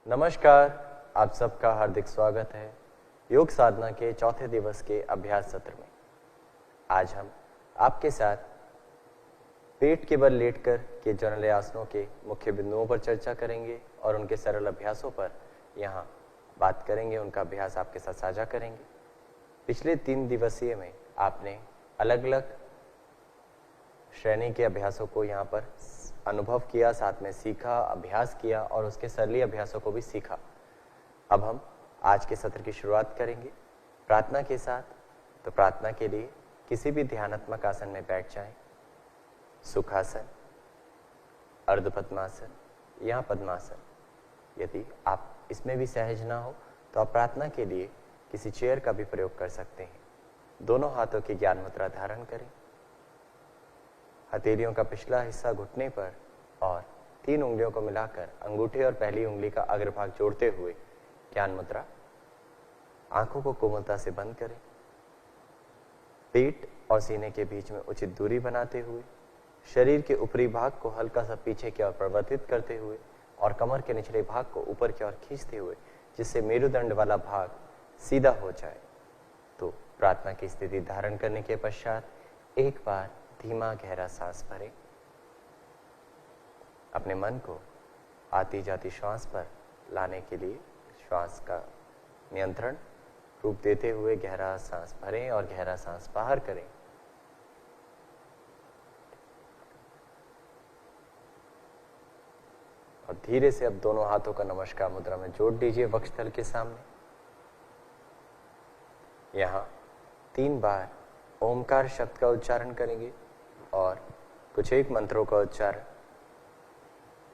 नमस्कार, आप सबका हार्दिक स्वागत है योग साधना के चौथे दिवस के अभ्यास सत्र में। आज हम आपके साथ पेट के बल लेटकर के जनरल आसनों के मुख्य बिंदुओं पर चर्चा करेंगे और उनके सरल अभ्यासों पर यहाँ बात करेंगे, उनका अभ्यास आपके साथ साझा करेंगे। पिछले 3 दिवसीय में आपने अलग अलग श्रेणी के अभ्यासों को यहाँ पर अनुभव किया, साथ में सीखा, अभ्यास किया और उसके सरली अभ्यासों को भी सीखा। अब हम आज के सत्र की शुरुआत करेंगे प्रार्थना के साथ। तो प्रार्थना के लिए किसी भी ध्यानात्मक आसन में बैठ जाएं। सुखासन, अर्ध पद्मासन या पद्मासन। यदि आप इसमें भी सहज ना हो तो आप प्रार्थना के लिए किसी चेयर का भी प्रयोग कर सकते हैं। दोनों हाथों की ज्ञान मुद्रा धारण करें। हथेलियों का पिछला हिस्सा घुटने पर और 3 उंगलियों को मिलाकर अंगूठे और पहली उंगली का अग्रभाग जोड़ते हुए ज्ञान मुद्रा। आंखों को कोमलता से बंद करें। पेट और सीने के बीच में उचित दूरी बनाते हुए शरीर के ऊपरी भाग को हल्का सा पीछे की ओर प्रवर्तित करते हुए और कमर के निचले भाग को ऊपर की ओर खींचते हुए, जिससे मेरुदंड वाला भाग सीधा हो जाए। तो प्रार्थना की स्थिति धारण करने के पश्चात एक बार धीमा गहरा सांस भरें। अपने मन को आती जाती श्वास पर लाने के लिए श्वास का नियंत्रण रूप देते हुए गहरा सांस भरें और गहरा सांस बाहर करें। और धीरे से अब दोनों हाथों का नमस्कार मुद्रा में जोड़ दीजिए वक्षस्थल के सामने। यहाँ 3 बार ओमकार शब्द का उच्चारण करेंगे और कुछ एक मंत्रों का उच्चारण।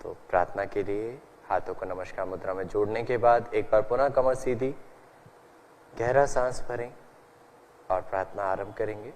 तो प्रार्थना के लिए हाथों को नमस्कार मुद्रा में जोड़ने के बाद एक बार पुनः कमर सीधी, गहरा सांस भरें और प्रार्थना आरंभ करेंगे।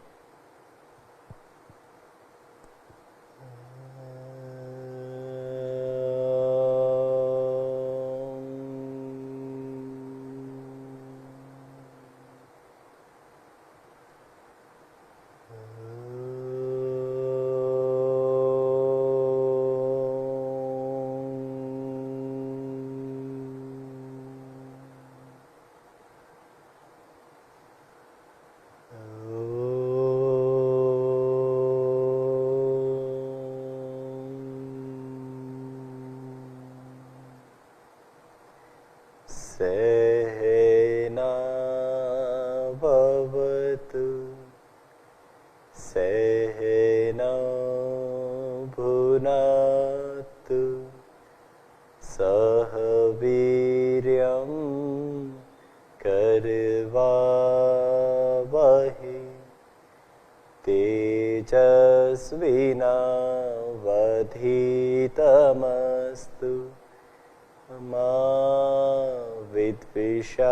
सहना भवतु सहना भुनातु सह वीर्यं करवावहै तेजस्विनावधीतमस्तु मा विद्विषावहै।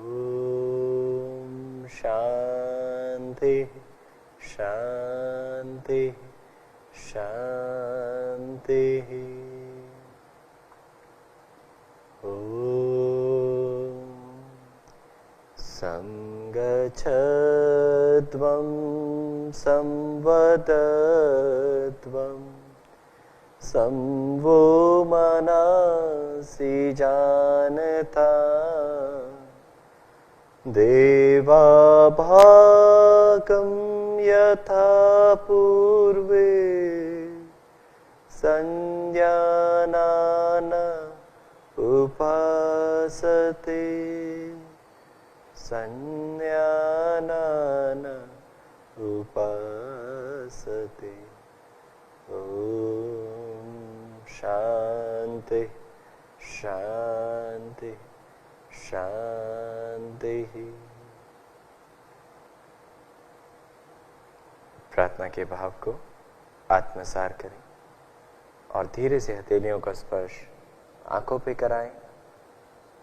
ओम शांति शांति शांति। ओम संगच्छध्वं संवदध्वं संवो मनसि जानता देवाभागं यथा पूर्वे संज्ञानान उपासते संज्ञानान उपासते। ओम शांति शांति शांति। प्रार्थना के भाव को आत्मसार करें और धीरे से हथेलियों का स्पर्श आंखों पे कराएं।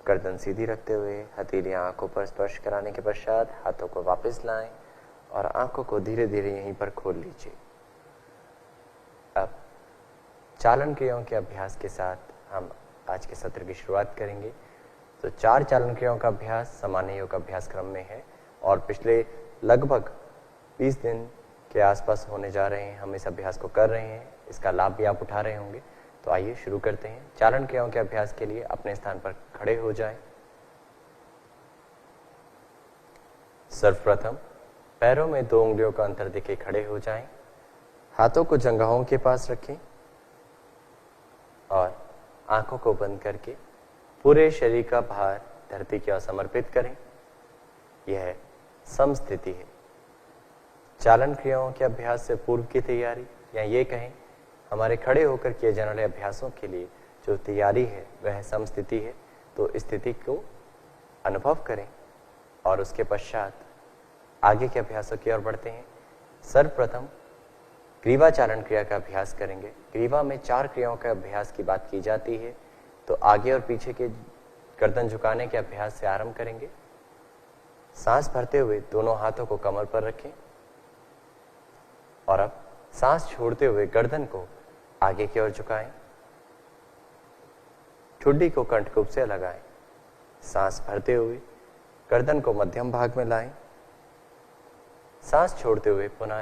गर्दन सीधी रखते हुए हथेलियां आंखों पर स्पर्श कराने के पश्चात हाथों को वापस लाएं और आंखों को धीरे धीरे यहीं पर खोल लीजिए। अब चालन क्रियाओं के अभ्यास के साथ हम आज के सत्र की शुरुआत करेंगे। तो 4 चालन क्रियाओं का अभ्यास सामान्य योग अभ्यास क्रम में है और पिछले लगभग 20 दिन के आसपास होने जा रहे हैं। हम इस अभ्यास को कर रहे हैं, इसका लाभ भी आप उठा रहे होंगे। तो आइए शुरू करते हैं। चालन क्रियाओं के अभ्यास के लिए अपने स्थान पर खड़े हो जाएं। सर्वप्रथम पैरों में 2 उंगलियों का अंतर देके खड़े हो जाएं। हाथों को जंघाओं के पास रखें और आंखों को बंद करके पूरे शरीर का भार धरती की ओर समर्पित करें। यह समस्थिति है। चालन क्रियाओं के अभ्यास से पूर्व की तैयारी, या ये कहें हमारे खड़े होकर किए जाने वाले अभ्यासों के लिए जो तैयारी है वह समस्थिति है। तो इस स्थिति को अनुभव करें और उसके पश्चात आगे के अभ्यासों की ओर बढ़ते हैं। सर्वप्रथम ग्रीवा चालन क्रिया का अभ्यास करेंगे। ग्रीवा में 4 क्रियाओं का अभ्यास की बात की जाती है, तो आगे और पीछे के गर्दन झुकाने के अभ्यास से आरंभ करेंगे। सांस भरते हुए दोनों हाथों को कमर पर रखें और अब सांस छोड़ते हुए गर्दन को आगे की ओर झुकाएं। ठुड्डी को कंठकूप से लगाएं। सांस भरते हुए गर्दन को मध्यम भाग में लाएं। सांस छोड़ते हुए पुनः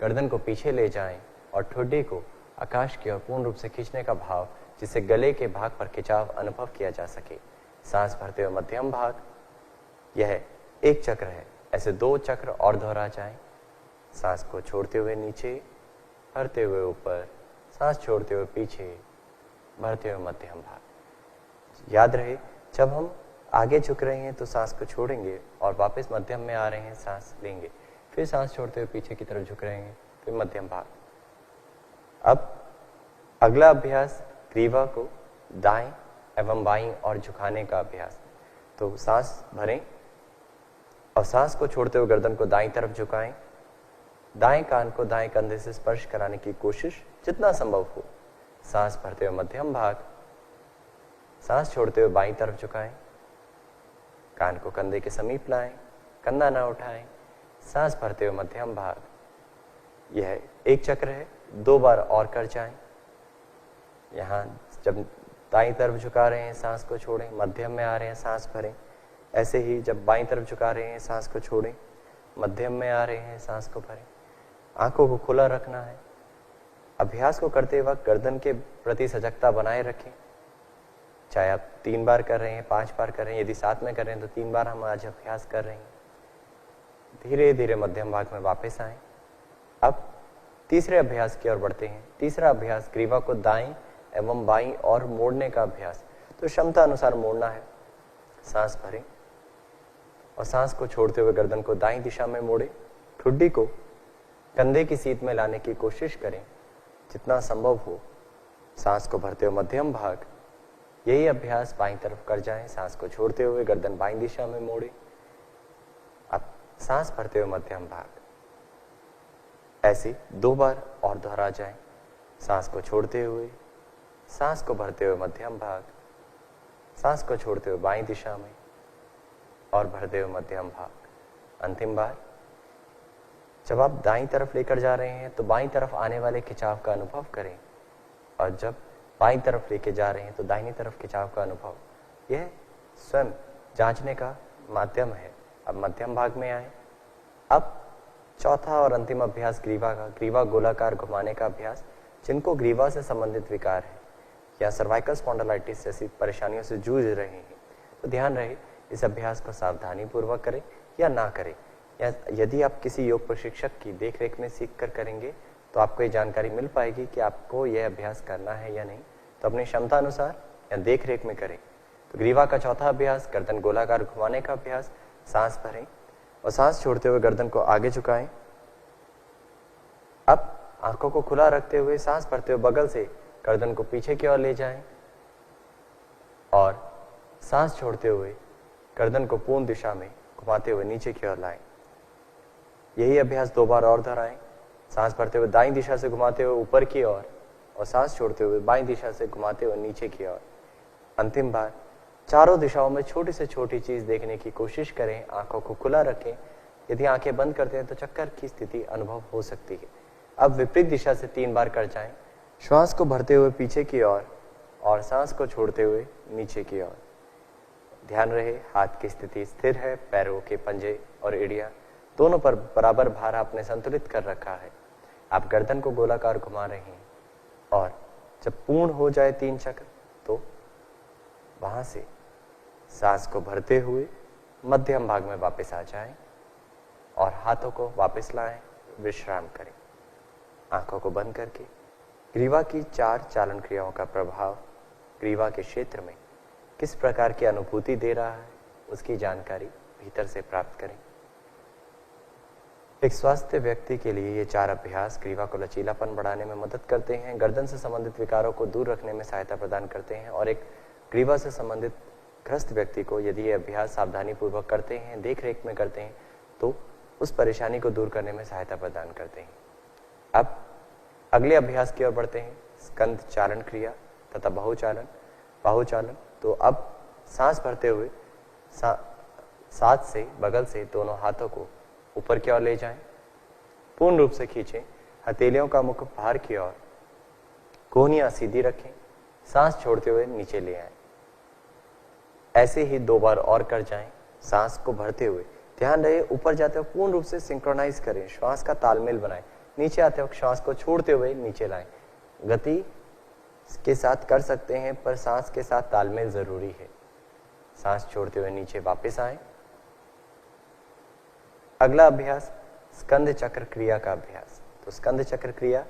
गर्दन को पीछे ले जाएं और ठुड्डी को आकाश की ओर पूर्ण रूप से खींचने का भाव, जिससे गले के भाग पर खिंचाव अनुभव किया जा सके। सांस भरते हुए मध्यम भाग, यह एक चक्र है। ऐसे 2 चक्र और दोहरा जाएं। सांस को छोड़ते हुए नीचे, भरते हुए ऊपर, सांस छोड़ते हुए पीछे, भरते हुए मध्यम भाग। याद रहे, जब हम आगे झुक रहे हैं तो सांस को छोड़ेंगे और वापस मध्यम में आ रहे हैं, सांस लेंगे, फिर सांस छोड़ते हुए पीछे की तरफ झुक रहे हैं, फिर मध्यम भाग। अब अगला अभ्यास ग्रीवा को दाएं एवं बाईं और झुकाने का अभ्यास। तो सांस भरें और सांस को छोड़ते हुए गर्दन को दाईं तरफ झुकाएं। दाएं कान को दाएं कंधे से स्पर्श कराने की कोशिश जितना संभव हो। सांस भरते हुए मध्यम भाग, सांस छोड़ते हुए बाईं तरफ झुकाएं। कान को कंधे के समीप लाएं, कंधा ना उठाएं। सांस भरते हुए मध्यम भाग। यह एक चक्र है, 2 बार और कर जाएं। यहां जब दाईं तरफ झुका रहे हैं सांस को छोड़ें, मध्यम में आ रहे हैं सांस भरें। ऐसे ही जब बाईं तरफ झुका रहे हैं सांस को छोड़ें, मध्यम में आ रहे हैं सांस को भरें। आंखों को खुला रखना है। अभ्यास को करते वक्त गर्दन के प्रति सजगता बनाए रखें। चाहे आप 3 बार कर रहे हैं, 5 बार कर रहे हैं, यदि साथ में कर रहे हैं तो 3 बार हम आज अभ्यास कर रहे हैं। धीरे धीरे मध्यम भाग में वापस आएं। अब तीसरे अभ्यास की ओर बढ़ते हैं। तीसरा अभ्यास ग्रीवा को दाएं एवं बाईं और मोड़ने का अभ्यास। तो क्षमता अनुसार मोड़ना है। सांस भरें और सांस को छोड़ते हुए गर्दन को दाईं दिशा में मोड़ें। ठुड्डी को कंधे की सीट में लाने की कोशिश करें जितना संभव हो। सांस को भरते हुए मध्यम भाग। यही अभ्यास बाईं तरफ कर जाएं। सांस को छोड़ते हुए गर्दन बाईं दिशा में मोड़ें। अब सांस भरते हुए मध्यम भाग। ऐसे 2 बार और दोहरा जाएं। सांस को छोड़ते हुए, सांस को भरते हुए मध्यम भाग, सांस को छोड़ते हुए बाईं दिशा में और भरते हुए मध्यम भाग। अंतिम बार, जब आप दाईं तरफ लेकर जा रहे हैं तो बाईं तरफ आने वाले खिंचाव का अनुभव करें और जब बाईं तरफ लेके जा रहे हैं तो दाहिनी तरफ खिंचाव का अनुभव। यह स्वयं जांचने का माध्यम है। अब मध्यम भाग में आए। अब चौथा और अंतिम अभ्यास ग्रीवा का, ग्रीवा गोलाकार घुमाने का अभ्यास। जिनको ग्रीवा से संबंधित विकार है या सर्वाइकल स्पॉन्डिलाइटिस जैसी परेशानियों से जूझ रहे हैं तो ध्यान रहे इस अभ्यास को सावधानी पूर्वक करें या ना करें। या यदि आप किसी योग प्रशिक्षक की देखरेख में सीख कर करेंगे तो आपको ये जानकारी मिल पाएगी कि आपको यह अभ्यास करना है या नहीं। तो अपनी क्षमता अनुसार या देखरेख में करें। तो ग्रीवा का चौथा अभ्यास गर्दन गोलाकार घुमाने का अभ्यास। सांस भरें और सांस छोड़ते हुए गर्दन को आगे झुकाएं। अब आंखों को खुला रखते हुए सांस भरते हुए बगल से गर्दन को पीछे की ओर ले जाएं और सांस छोड़ते हुए गर्दन को पूर्ण दिशा में घुमाते हुए नीचे की ओर लाएं। यही अभ्यास 2 बार और दोहराएं। सांस भरते हुए दाईं दिशा से घुमाते हुए ऊपर की ओर और सांस छोड़ते हुए बाईं दिशा से घुमाते हुए नीचे की ओर। अंतिम बार चारों दिशाओं में छोटी से छोटी चीज देखने की कोशिश करें। आंखों को खुला रखें। यदि आंखें बंद करते हैं तो चक्कर की स्थिति अनुभव हो सकती है। अब विपरीत दिशा से 3 बार कर जाएं। श्वास को भरते हुए पीछे की ओर और सांस को छोड़ते हुए नीचे की ओर। ध्यान रहे हाथ की स्थिति स्थिर है। पैरों के पंजे और एड़ियां दोनों पर बराबर भार आपने संतुलित कर रखा है। आप गर्दन को गोलाकार घुमा रहे हैं और जब पूर्ण हो जाए 3 चक्र तो वहां से सांस को भरते हुए मध्यम भाग में वापस आ जाएं और हाथों को वापस लाएं, विश्राम करें। आंखों को बंद करके ग्रीवा की 4 चालन क्रियाओं का प्रभाव ग्रीवा के क्षेत्र में किस प्रकार की अनुभूति दे रहा है उसकी जानकारी भीतर से प्राप्त करें। एक स्वस्थ व्यक्ति के लिए ये 4 अभ्यास ग्रीवा को लचीलापन बढ़ाने में मदद करते हैं, गर्दन से संबंधित विकारों को दूर रखने में सहायता प्रदान करते हैं और एक ग्रीवा से संबंधित ग्रस्त व्यक्ति को यदि ये अभ्यास सावधानी पूर्वक करते हैं, देख रेख में करते हैं, तो उस परेशानी को दूर करने में सहायता प्रदान करते हैं। अब अगले अभ्यास की ओर बढ़ते हैं, स्कंद चालन क्रिया तथा बाहुचालन। तो अब सांस भरते हुए साथ से बगल से दोनों हाथों को ऊपर की ओर ले जाएं, पूर्ण रूप से खींचें, हथेलियों का मुख बाहर की ओर, कोहनियां सीधी रखें, सांस छोड़ते हुए नीचे ले आएं। ऐसे ही 2 बार और कर जाएं, सांस को भरते हुए। ध्यान रहे ऊपर जाते हुए पूर्ण रूप से सिंक्रोनाइज करें, श्वास का तालमेल बनाएं। नीचे आते वक्त श्वास को छोड़ते हुए नीचे लाएं। गति के साथ कर सकते हैं पर सांस के साथ तालमेल जरूरी है। सांस छोड़ते हुए नीचे वापस आएं। अगला अभ्यास स्कंद चक्र क्रिया का अभ्यास। तो स्कंद चक्र क्रिया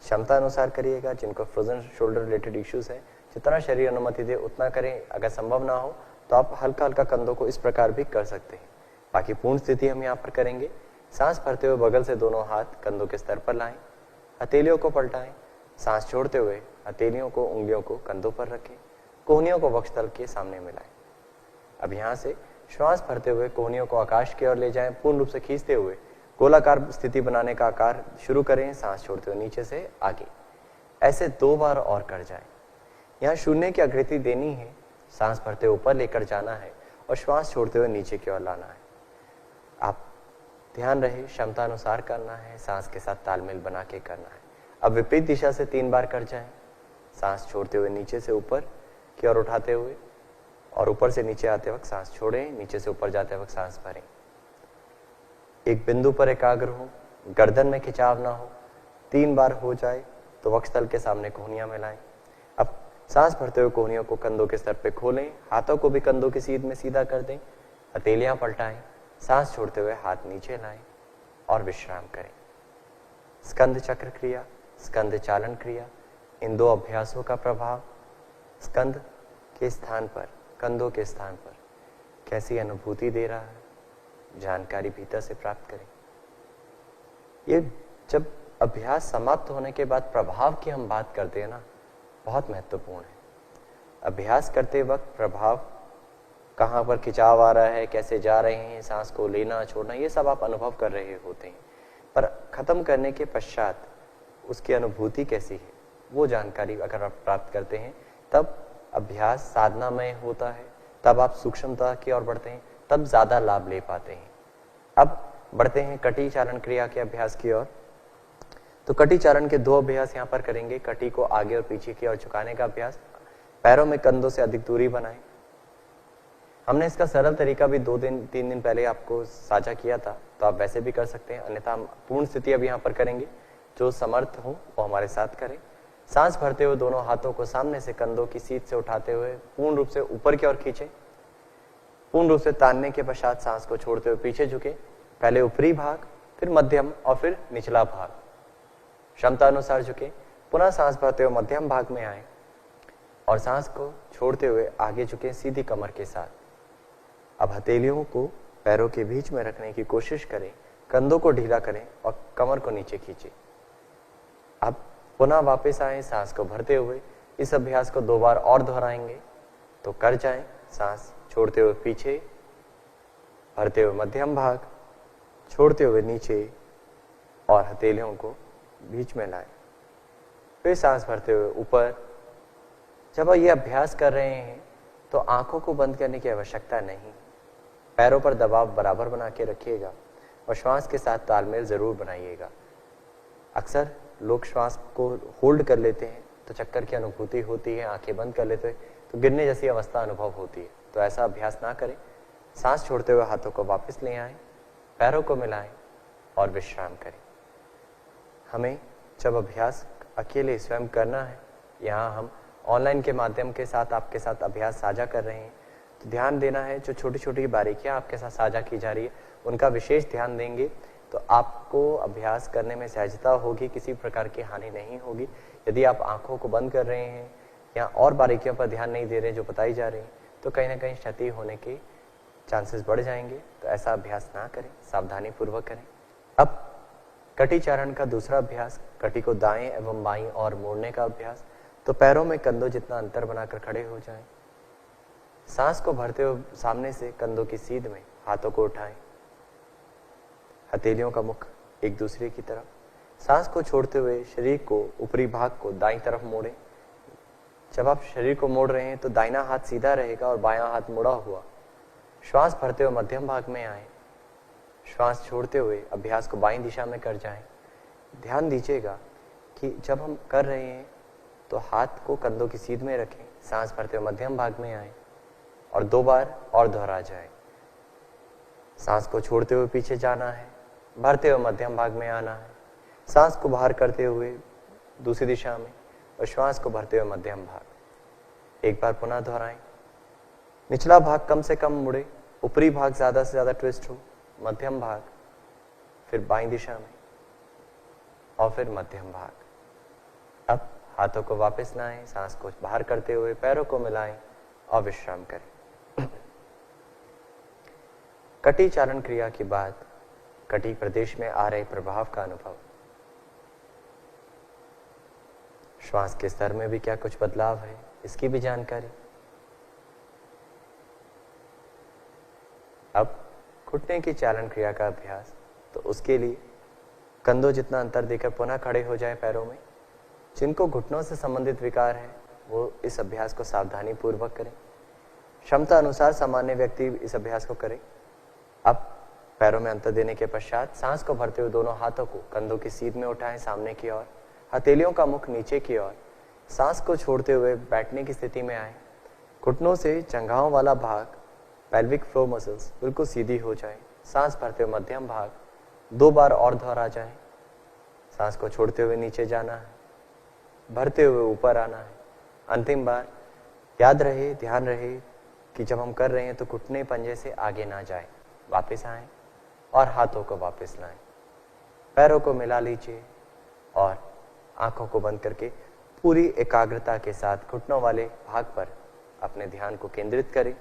क्षमता अनुसार करिएगा। जिनको फ्रोजन शोल्डर रिलेटेड इश्यूज है, जितना शरीर अनुमति दे उतना करें। अगर संभव ना हो तो आप हल्का हल्का कंधों को इस प्रकार भी कर सकते हैं। बाकी पूर्ण स्थिति हम यहाँ पर करेंगे। सांस भरते हुए बगल से दोनों हाथ कंधों के स्तर पर लाएं, हथेलियों को पलटाएं। सांस छोड़ते हुए हथेलियों को, उंगलियों को कंधों पर रखें, कोहनियों को वक्षस्थल के सामने मिलाएं। अब यहाँ से श्वास भरते हुए कोहनियों को आकाश की ओर ले जाएं, पूर्ण रूप से खींचते हुए गोलाकार स्थिति बनाने का आकार शुरू करें। सांस छोड़ते हुए नीचे से आगे। ऐसे 2 बार और कर जाएं। यहाँ शून्य की आकृति देनी है, सांस भरते हुए ऊपर लेकर जाना है और श्वास छोड़ते हुए नीचे की ओर लाना है। आप ध्यान रहे क्षमता अनुसार करना है, सांस के साथ तालमेल बना के करना है। अब विपरीत दिशा से 3 बार कर जाएं। सांस छोड़ते हुए नीचे से ऊपर की ओर उठाते हुए और ऊपर से नीचे आते वक्त सांस छोड़ें, नीचे से ऊपर जाते वक्त सांस भरें। एक बिंदु पर एकाग्र हो, गर्दन में खिंचाव ना हो। 3 बार हो जाए तो वक्षस्थल के सामने कोहनियां मिलाएं। अब सांस भरते हुए कोहनियों को कंधों के स्तर पे खोलें, हाथों को भी कंधों की सीध में सीधा कर दें, हथेलियां पलटाएं। सांस छोड़ते हुए हाथ नीचे लाएं और विश्राम करें। स्कंद चक्र क्रिया, स्कंद चालन क्रिया, इन 2 अभ्यासों का प्रभाव स्कंद के स्थान पर, कंधों के स्थान पर कैसी अनुभूति दे रहा है, जानकारी भीतर से प्राप्त करें। ये जब अभ्यास समाप्त होने के बाद प्रभाव की हम बात करते हैं ना, बहुत महत्वपूर्ण है। अभ्यास करते वक्त प्रभाव, कहाँ पर खिंचाव आ रहा है, कैसे जा रहे हैं, सांस को लेना छोड़ना, ये सब आप अनुभव कर रहे होते हैं। पर खत्म करने के पश्चात उसकी अनुभूति कैसी है, वो जानकारी अगर आप प्राप्त करते हैं, तब अभ्यास साधनामय होता है, तब आप सूक्ष्मता की ओर बढ़ते हैं, तब ज्यादा लाभ ले पाते हैं। अब बढ़ते हैं कटी चालन क्रिया के अभ्यास की ओर। तो कटी चालन के 2 अभ्यास यहाँ पर करेंगे। कटी को आगे और पीछे की ओर झुकाने का अभ्यास। पैरों में कंधों से अधिक दूरी बनाएं। हमने इसका सरल तरीका भी 2-3 दिन पहले आपको साझा किया था, तो आप वैसे भी कर सकते हैं। अन्यथा हम पूर्ण स्थिति अब यहाँ पर करेंगे। जो समर्थ हो वो हमारे साथ करें। सांस भरते हुए दोनों हाथों को सामने से कंधों की सीध से उठाते हुए पूर्ण रूप से ऊपर की ओर खींचें। पूर्ण रूप से तानने के पश्चात सांस को छोड़ते हुए पीछे झुके। पहले ऊपरी भाग, फिर मध्यम और फिर निचला भाग। क्षमता अनुसार झुके। पुनः सांस भरते हुए मध्यम भाग में आए और सांस को छोड़ते हुए आगे झुके सीधी कमर के साथ। अब हथेलियों को पैरों के बीच में रखने की कोशिश करें, कंधों को ढीला करें और कमर को नीचे खींचें। अब पुनः वापस आए, सांस को भरते हुए इस अभ्यास को 2 बार और दोहराएंगे। तो कर जाएं। सांस छोड़ते हुए पीछे, भरते हुए मध्यम भाग, छोड़ते हुए नीचे और हथेलियों को बीच में लाएं। फिर सांस भरते हुए ऊपर। जब आप ये अभ्यास कर रहे हैं तो आंखों को बंद करने की आवश्यकता नहीं। पैरों पर दबाव बराबर बना के रखिएगा और श्वास के साथ तालमेल जरूर बनाइएगा। अक्सर लोग श्वास को होल्ड कर लेते हैं तो चक्कर की अनुभूति होती है, आंखें बंद कर लेते हैं तो गिरने जैसी अवस्था अनुभव होती है। तो ऐसा अभ्यास ना करें। सांस छोड़ते हुए हाथों को वापस ले आएं, पैरों को मिलाएं और विश्राम करें। हमें जब अभ्यास अकेले स्वयं करना है, यहाँ हम ऑनलाइन के माध्यम के साथ आपके साथ अभ्यास साझा कर रहे हैं, तो ध्यान देना है। जो छोटी छोटी बारीकियां आपके साथ साझा की जा रही है उनका विशेष ध्यान देंगे तो आपको अभ्यास करने में सहजता होगी, किसी प्रकार की हानि नहीं होगी। यदि आप आंखों को बंद कर रहे हैं या और बारीकियों पर ध्यान नहीं दे रहे जो बताई जा रही हैं, तो कहीं ना कहीं क्षति होने के चांसेस बढ़ जाएंगे। तो ऐसा अभ्यास ना करें, सावधानी पूर्वक करें। अब कटी चारण का दूसरा अभ्यास, कटी को दाएं एवं बाईं और मोड़ने का अभ्यास। तो पैरों में कंधों जितना अंतर बनाकर खड़े हो जाएं। सांस को भरते हुए सामने से कंधों की सीध में हाथों को उठाएं, हथेलियों का मुख एक दूसरे की तरफ। सांस को छोड़ते हुए शरीर को, ऊपरी भाग को दाईं तरफ मोड़ें। जब आप शरीर को मोड़ रहे हैं तो दाहिना हाथ सीधा रहेगा और बायां हाथ मुड़ा हुआ। श्वास भरते हुए मध्यम भाग में आए, श्वास छोड़ते हुए अभ्यास को बाईं दिशा में कर जाएं। ध्यान दीजिएगा कि जब हम कर रहे हैं तो हाथ को कंधों की सीध में रखें, सांस भरते हुए मध्यम भाग में आए और 2 बार और दोहरा जाए। सांस को छोड़ते हुए पीछे जाना है, भरते हुए मध्यम भाग में आना है, सांस को बाहर करते हुए दूसरी दिशा में और श्वास को भरते हुए मध्यम भाग। एक बार पुनः दोहराएं। निचला भाग कम से कम मुड़े, ऊपरी भाग ज्यादा से ज्यादा ट्विस्ट हो, मध्यम भाग, फिर बाईं दिशा में और फिर मध्यम भाग। अब हाथों को वापस लाएं, सांस को बाहर करते हुए पैरों को मिलाएं और विश्राम करें। कटी चारण क्रिया के बाद कटी प्रदेश में आ रहे प्रभाव का अनुभव। श्वास के स्तर में भी क्या कुछ बदलाव है, इसकी भी जानकारी। अब घुटने की चालन क्रिया का अभ्यास। तो उसके लिए कंधों जितना अंतर देकर पुनः खड़े हो जाएं पैरों में। जिनको घुटनों से संबंधित विकार है वो इस अभ्यास को सावधानी पूर्वक करें। क्षमता अनुसार सामान्य व्यक्ति इस अभ्यास को करें। अब पैरों में अंतर देने के पश्चात सांस को भरते हुए दोनों हाथों को कंधों की सीध में उठाएं, सामने की ओर, हथेलियों का मुख नीचे की ओर। सांस को छोड़ते हुए बैठने की स्थिति में आए। घुटनों से जंघाओं वाला भाग, पेल्विक फ्लोर मसल्स बिल्कुल सीधी हो जाए। सांस भरते हुए मध्यम भाग 2 बार और दोहरा जाए। सांस को छोड़ते हुए नीचे जाना है, भरते हुए ऊपर आना है। अंतिम बार याद रहे, ध्यान रहे कि जब हम कर रहे हैं तो घुटने पंजे से आगे ना जाए। वापस आए और हाथों को वापस लाएं, पैरों को मिला लीजिए और आंखों को बंद करके पूरी एकाग्रता के साथ घुटनों वाले भाग पर अपने ध्यान को केंद्रित करें।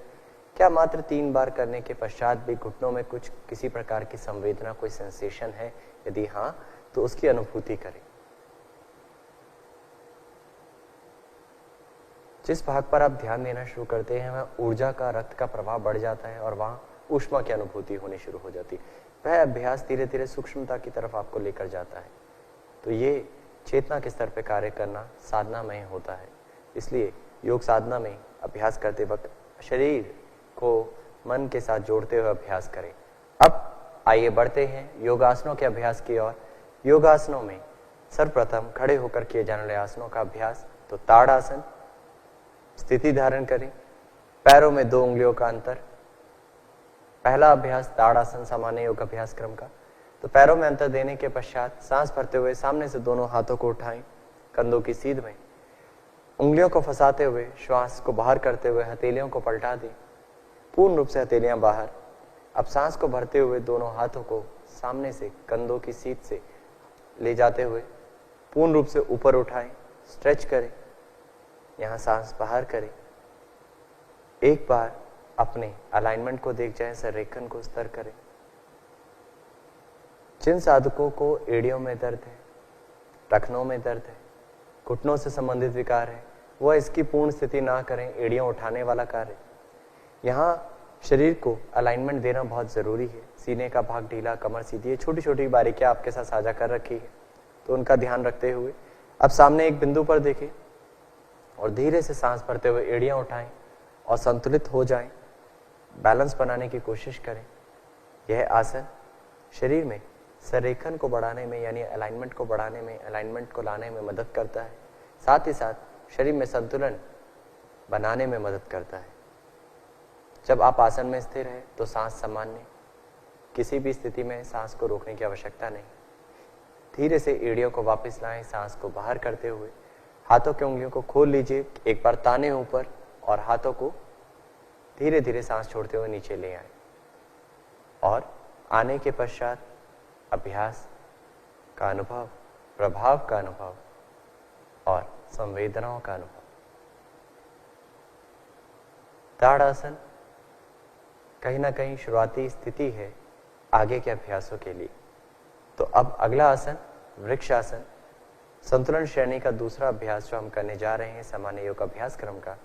क्या मात्र 3 बार करने के पश्चात भी घुटनों में कुछ किसी प्रकार की संवेदना, कोई सेंसेशन है? यदि हाँ, तो उसकी अनुभूति करें। जिस भाग पर आप ध्यान देना शुरू करते हैं वह ऊर्जा का, रक्त का प्रवाह बढ़ जाता है और वहां ऊष्मा की अनुभूति होनी शुरू हो जाती है। वह अभ्यास धीरे धीरे सूक्ष्मता की तरफ आपको लेकर जाता है। तो ये चेतना के स्तर पर कार्य करना साधना में होता है। इसलिए योग साधना में अभ्यास करते वक्त शरीर को मन के साथ जोड़ते हुए अभ्यास करें। अब आइए बढ़ते हैं योगासनों के अभ्यास की ओर। योगासनों में सर्वप्रथम खड़े होकर किए जाने वाले आसनों का अभ्यास। तो ताड़ासन, स्थिति धारण करें, पैरों में 2 उंगलियों का अंतर। पहला अभ्यास ताड़ासन, सामान्य योग अभ्यास क्रम का। तो पैरों में अंतर देने के पश्चात सांस भरते हुए सामने से दोनों हाथों को उठाएं, कंधों की सीध में उंगलियों को फंसाते हुए श्वास को बाहर करते हुए हथेलियों को पलटा दें, पूर्ण रूप से हथेलियां बाहर। अब सांस को भरते हुए दोनों हाथों को सामने से कंधों की सीध से ले जाते हुए पूर्ण रूप से ऊपर उठाएं, स्ट्रेच करें, यहां सांस बाहर करें। एक बार अपने अलाइनमेंट को देख जाएं, संरेखन को स्थिर करें। जिन साधकों को एड़ियों में दर्द है, टखनों में दर्द है, घुटनों से संबंधित विकार है, वह इसकी पूर्ण स्थिति ना करें, एड़ियां उठाने वाला कार्य। यहाँ शरीर को अलाइनमेंट देना बहुत जरूरी है। सीने का भाग ढीला, कमर सीधी है। छोटी छोटी बारीकियां आपके साथ साझा कर रखी है, तो उनका ध्यान रखते हुए अब सामने एक बिंदु पर देखें और धीरे से सांस भरते हुए एड़ियां उठाएं और संतुलित हो जाएं, बैलेंस बनाने की कोशिश करें। यह आसन शरीर में संरेखन को बढ़ाने में, यानी अलाइनमेंट को बढ़ाने में, अलाइनमेंट को लाने में मदद करता है। साथ ही साथ शरीर में संतुलन बनाने में मदद करता है। जब आप आसन में स्थिर हैं तो सांस सामान्य, किसी भी स्थिति में सांस को रोकने की आवश्यकता नहीं। धीरे से एड़ियों को वापस लाएं, सांस को बाहर करते हुए हाथों की उंगलियों को खोल लीजिए, एक बार ताने ऊपर और हाथों को धीरे धीरे सांस छोड़ते हुए नीचे ले आए। और आने के पश्चात अभ्यास का अनुभव, प्रभाव का अनुभव और संवेदनाओं का अनुभव। ताड़ासन कहीं ना कहीं शुरुआती स्थिति है आगे के अभ्यासों के लिए। तो अब अगला आसन वृक्षासन, संतुलन श्रेणी का दूसरा अभ्यास जो हम करने जा रहे हैं सामान्य योग अभ्यास क्रम का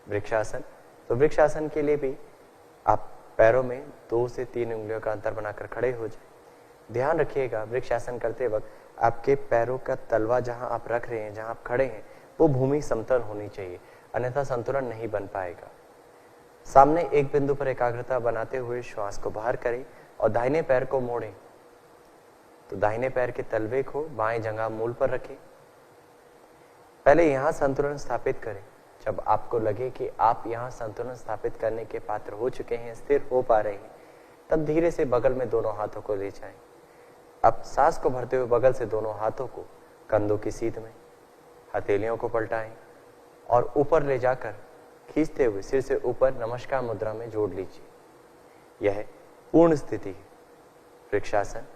वृक्षासन। तो वृक्षासन के लिए भी आप पैरों में 2 से 3 उंगलियों का अंतर बनाकर खड़े हो जाए। ध्यान रखिएगा वृक्षासन करते वक्त आपके पैरों का तलवा जहां आप रख रहे हैं, जहां आप खड़े हैं, वो भूमि समतल होनी चाहिए, अन्यथा संतुलन नहीं बन पाएगा। सामने एक बिंदु पर एकाग्रता बनाते हुए श्वास को बाहर करें और दाहिने पैर को मोड़ें। तो दाहिने पैर के तलवे को बाएं जंघा मूल पर रखें। पहले यहां संतुलन स्थापित करें। जब आपको लगे कि आप यहां संतुलन स्थापित करने के पात्र हो चुके हैं, स्थिर हो पा रहे हैं, तब धीरे से बगल में दोनों हाथों को ले जाएं। अब सांस को भरते हुए बगल से दोनों हाथों को कंधों की सीध में, हथेलियों को पलटाएं और ऊपर ले जाकर खींचते हुए सिर से ऊपर नमस्कार मुद्रा में जोड़ लीजिए। यह पूर्ण स्थिति है वृक्षासन।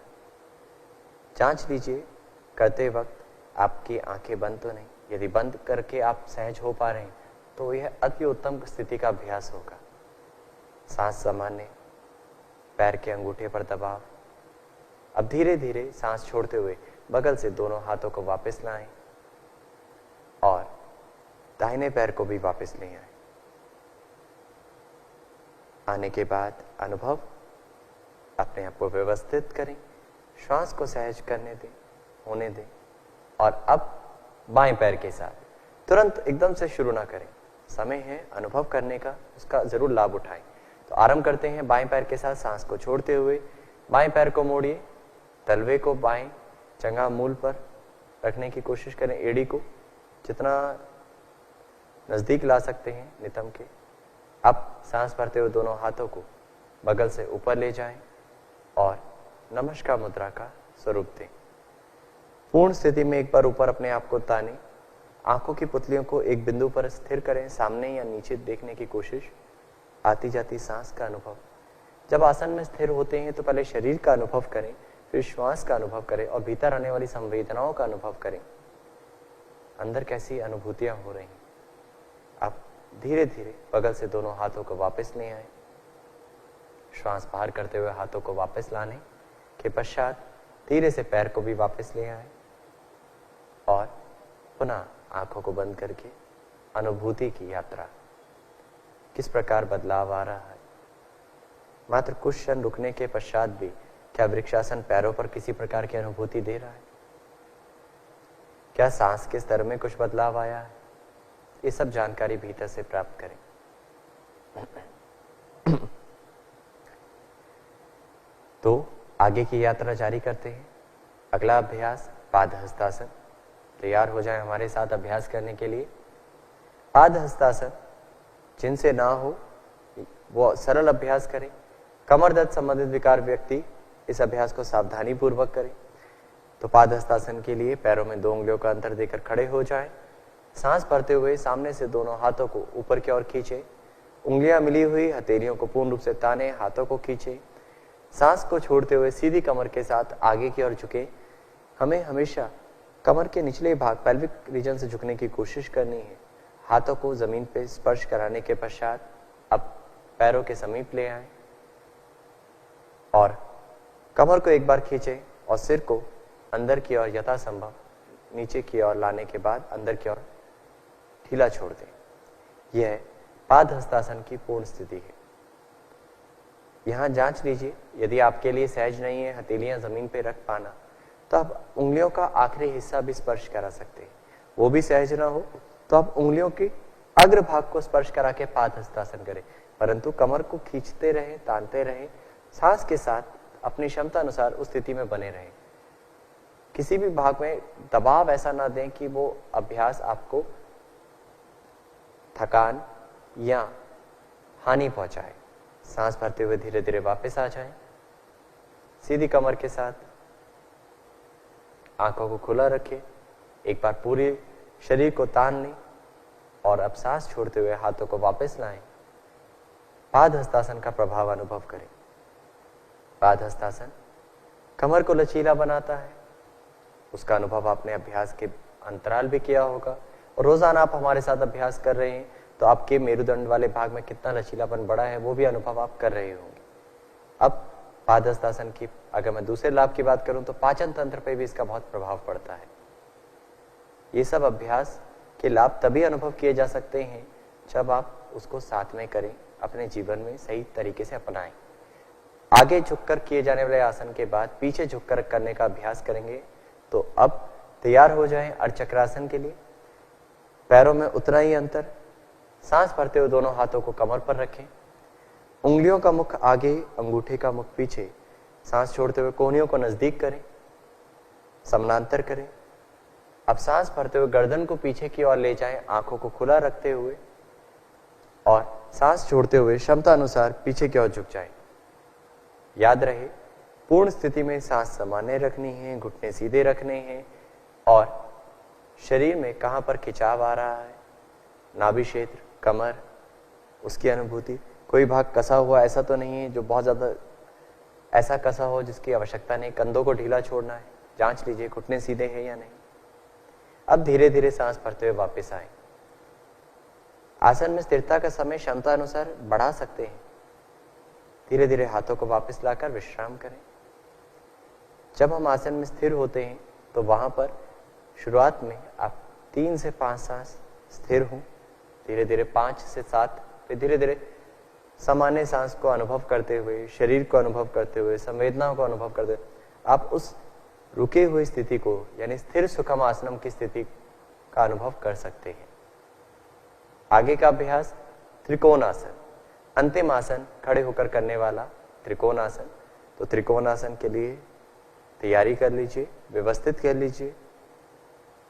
जांच लीजिए करते वक्त आपकी आंखें बंद तो नहीं। यदि बंद करके आप सहज हो पा रहे हैं तो यह अति उत्तम स्थिति का अभ्यास होगा। सांस सामान्य, पैर के अंगूठे पर दबाव। अब धीरे धीरे सांस छोड़ते हुए बगल से दोनों हाथों को वापस लाएं और दाहिने पैर को भी वापस ले आएं। आने के बाद अनुभव अपने आप को व्यवस्थित करें, श्वास को सहज करने दें, होने दें। और अब बाएं पैर के साथ तुरंत एकदम से शुरू ना करें, समय है अनुभव करने का, उसका जरूर लाभ उठाएं। तो आरंभ करते हैं बाएं पैर के साथ। सांस को छोड़ते हुए बाएं पैर को मोड़िए, तलवे को बाएं जंघा मूल पर रखने की कोशिश करें, एड़ी को जितना नजदीक ला सकते हैं नितंब के। अब सांस भरते हुए दोनों हाथों को बगल से ऊपर ले जाएं और नमस्कार मुद्रा का स्वरूप दें। पूर्ण स्थिति में एक बार ऊपर अपने आप को ताने, आंखों की पुतलियों को एक बिंदु पर स्थिर करें, सामने या नीचे देखने की कोशिश। आती जाती सांस का अनुभव। जब आसन में स्थिर होते हैं तो पहले शरीर का अनुभव करें, फिर श्वास का अनुभव करें और भीतर आने वाली संवेदनाओं का अनुभव करें। अंदर कैसी अनुभूतियां हो रही हैं। अब धीरे धीरे बगल से दोनों हाथों को वापस ले आए। श्वास बाहर करते हुए हाथों को वापस लाने के पश्चात धीरे से पैर को भी वापस ले आए और पुनः आंखों को बंद करके अनुभूति की यात्रा। किस प्रकार बदलाव आ रहा है। मात्र कुछ क्षण रुकने के पश्चात भी क्या वृक्षासन पैरों पर किसी प्रकार की अनुभूति दे रहा है? क्या सांस के स्तर में कुछ बदलाव आया है? ये सब जानकारी भीतर से प्राप्त करें। तो आगे की यात्रा जारी करते हैं। अगला अभ्यास पादहस्तासन। तैयार हो जाए हमारे साथ अभ्यास करने के लिए। पादहस्तासन जिनसे ना हो वो सरल अभ्यास करें। कमर दर्द संबंधित विकार व्यक्ति इस अभ्यास को सावधानी पूर्वक करें। तो पादहस्तासन के लिए पैरों में 2 उंगलियों का अंतर देकर खड़े हो जाएं। सांस भरते हुए सामने से दोनों हाथों को ऊपर की ओर खींचे, उंगलियां मिली हुई हथेलियों को पूर्ण रूप से ताने, हाथों को खींचे। सांस को छोड़ते हुए सीधी कमर के साथ आगे की ओर झुके। हमें हमेशा कमर के निचले भाग पेल्विक रीजन से झुकने की कोशिश करनी है। हाथों को जमीन पे स्पर्श कराने के पश्चात अब पैरों के समीप ले आए और कमर को एक बार खींचे और सिर को अंदर की ओर यथासंभव नीचे की ओर लाने के बाद अंदर की ओर ढीला छोड़ दें। यह पादहस्तासन की पूर्ण स्थिति है। यहां जांच लीजिए, यदि आपके लिए सहज नहीं है हथेलियां जमीन पे रख पाना, तो आप उंगलियों का आखिरी हिस्सा भी स्पर्श करा सकते हैं। वो भी सहज ना हो तो आप उंगलियों के अग्र भाग को स्पर्श करा के पादहस्तासन करें, परंतु कमर को खींचते रहें, तानते रहें, सांस के साथ अपनी क्षमता अनुसार उस स्थिति में बने रहें। किसी भी भाग में दबाव ऐसा ना दें कि वो अभ्यास आपको थकान या हानि पहुंचाए। सांस भरते हुए धीरे धीरे वापस आ जाएं। सीधी कमर के साथ आंखों को खुला रखें। एक बार पूरे शरीर को तान लें और अब सांस छोड़ते हुए हाथों को वापस लाएं। पाद हस्तासन का प्रभाव अनुभव करें। पाद हस्तासन कमर को लचीला बनाता है, उसका अनुभव आपने अभ्यास के अंतराल भी किया होगा और रोजाना आप हमारे साथ अभ्यास कर रहे हैं तो आपके मेरुदंड वाले भाग में कितना लचीलापन बढ़ा है वो भी अनुभव आप कर रहे होंगे। अब पाद हस्तासन की अगर मैं दूसरे लाभ की बात करूं तो पाचन तंत्र पे भी इसका बहुत प्रभाव पड़ता है। ये सब अभ्यास के लाभ तभी अनुभव किए जा सकते हैं जब आप उसको साथ में करें, अपने जीवन में सही तरीके से अपनाएं। आगे झुककर किए जाने वाले आसन के बाद पीछे झुककर करने का अभ्यास करेंगे तो अब तैयार हो जाएं अर्धचक्रासन के लिए। पैरों में उतना ही अंतर, सांस भरते हुए दोनों हाथों को कमर पर रखें, उंगलियों का मुख आगे, अंगूठे का मुख पीछे। सांस छोड़ते हुए कोहनियों को नजदीक करें, समानांतर करें। अब सांस भरते हुए गर्दन को पीछे की ओर ले जाएं, आंखों को खुला रखते हुए, और सांस छोड़ते हुए क्षमता अनुसार पीछे की ओर झुक जाएं। याद रहे पूर्ण स्थिति में सांस सामान्य रखनी है, घुटने सीधे रखने हैं और शरीर में कहां पर खिंचाव आ रहा है, नाभि क्षेत्र, कमर, उसकी अनुभूति। कोई भाग कसा हुआ ऐसा तो नहीं है जो बहुत ज्यादा ऐसा कसा हो जिसकी आवश्यकता नहीं। कंधों को ढीला छोड़ना है, जांच लीजिए घुटने सीधे हैं या नहीं। अब धीरे धीरे सांस भरते हुए वापस आए। आसन में स्थिरता का समय क्षमता अनुसार बढ़ा सकते हैं। धीरे धीरे हाथों को वापस लाकर विश्राम करें। जब हम आसन में स्थिर होते हैं तो वहां पर शुरुआत में आप 3 से 5 सांस स्थिर हों, धीरे धीरे 5 से 7, फिर धीरे धीरे सामान्य सांस को अनुभव करते हुए, शरीर को अनुभव करते हुए, संवेदनाओं को अनुभव करते हुए आप उस रुके हुई स्थिति को यानी स्थिर सुखम आसनम की स्थिति का अनुभव कर सकते हैं। आगे का अभ्यास त्रिकोणासन, अंतिम आसन खड़े होकर करने वाला त्रिकोणासन। तो त्रिकोणासन के लिए तैयारी कर लीजिए, व्यवस्थित कर लीजिए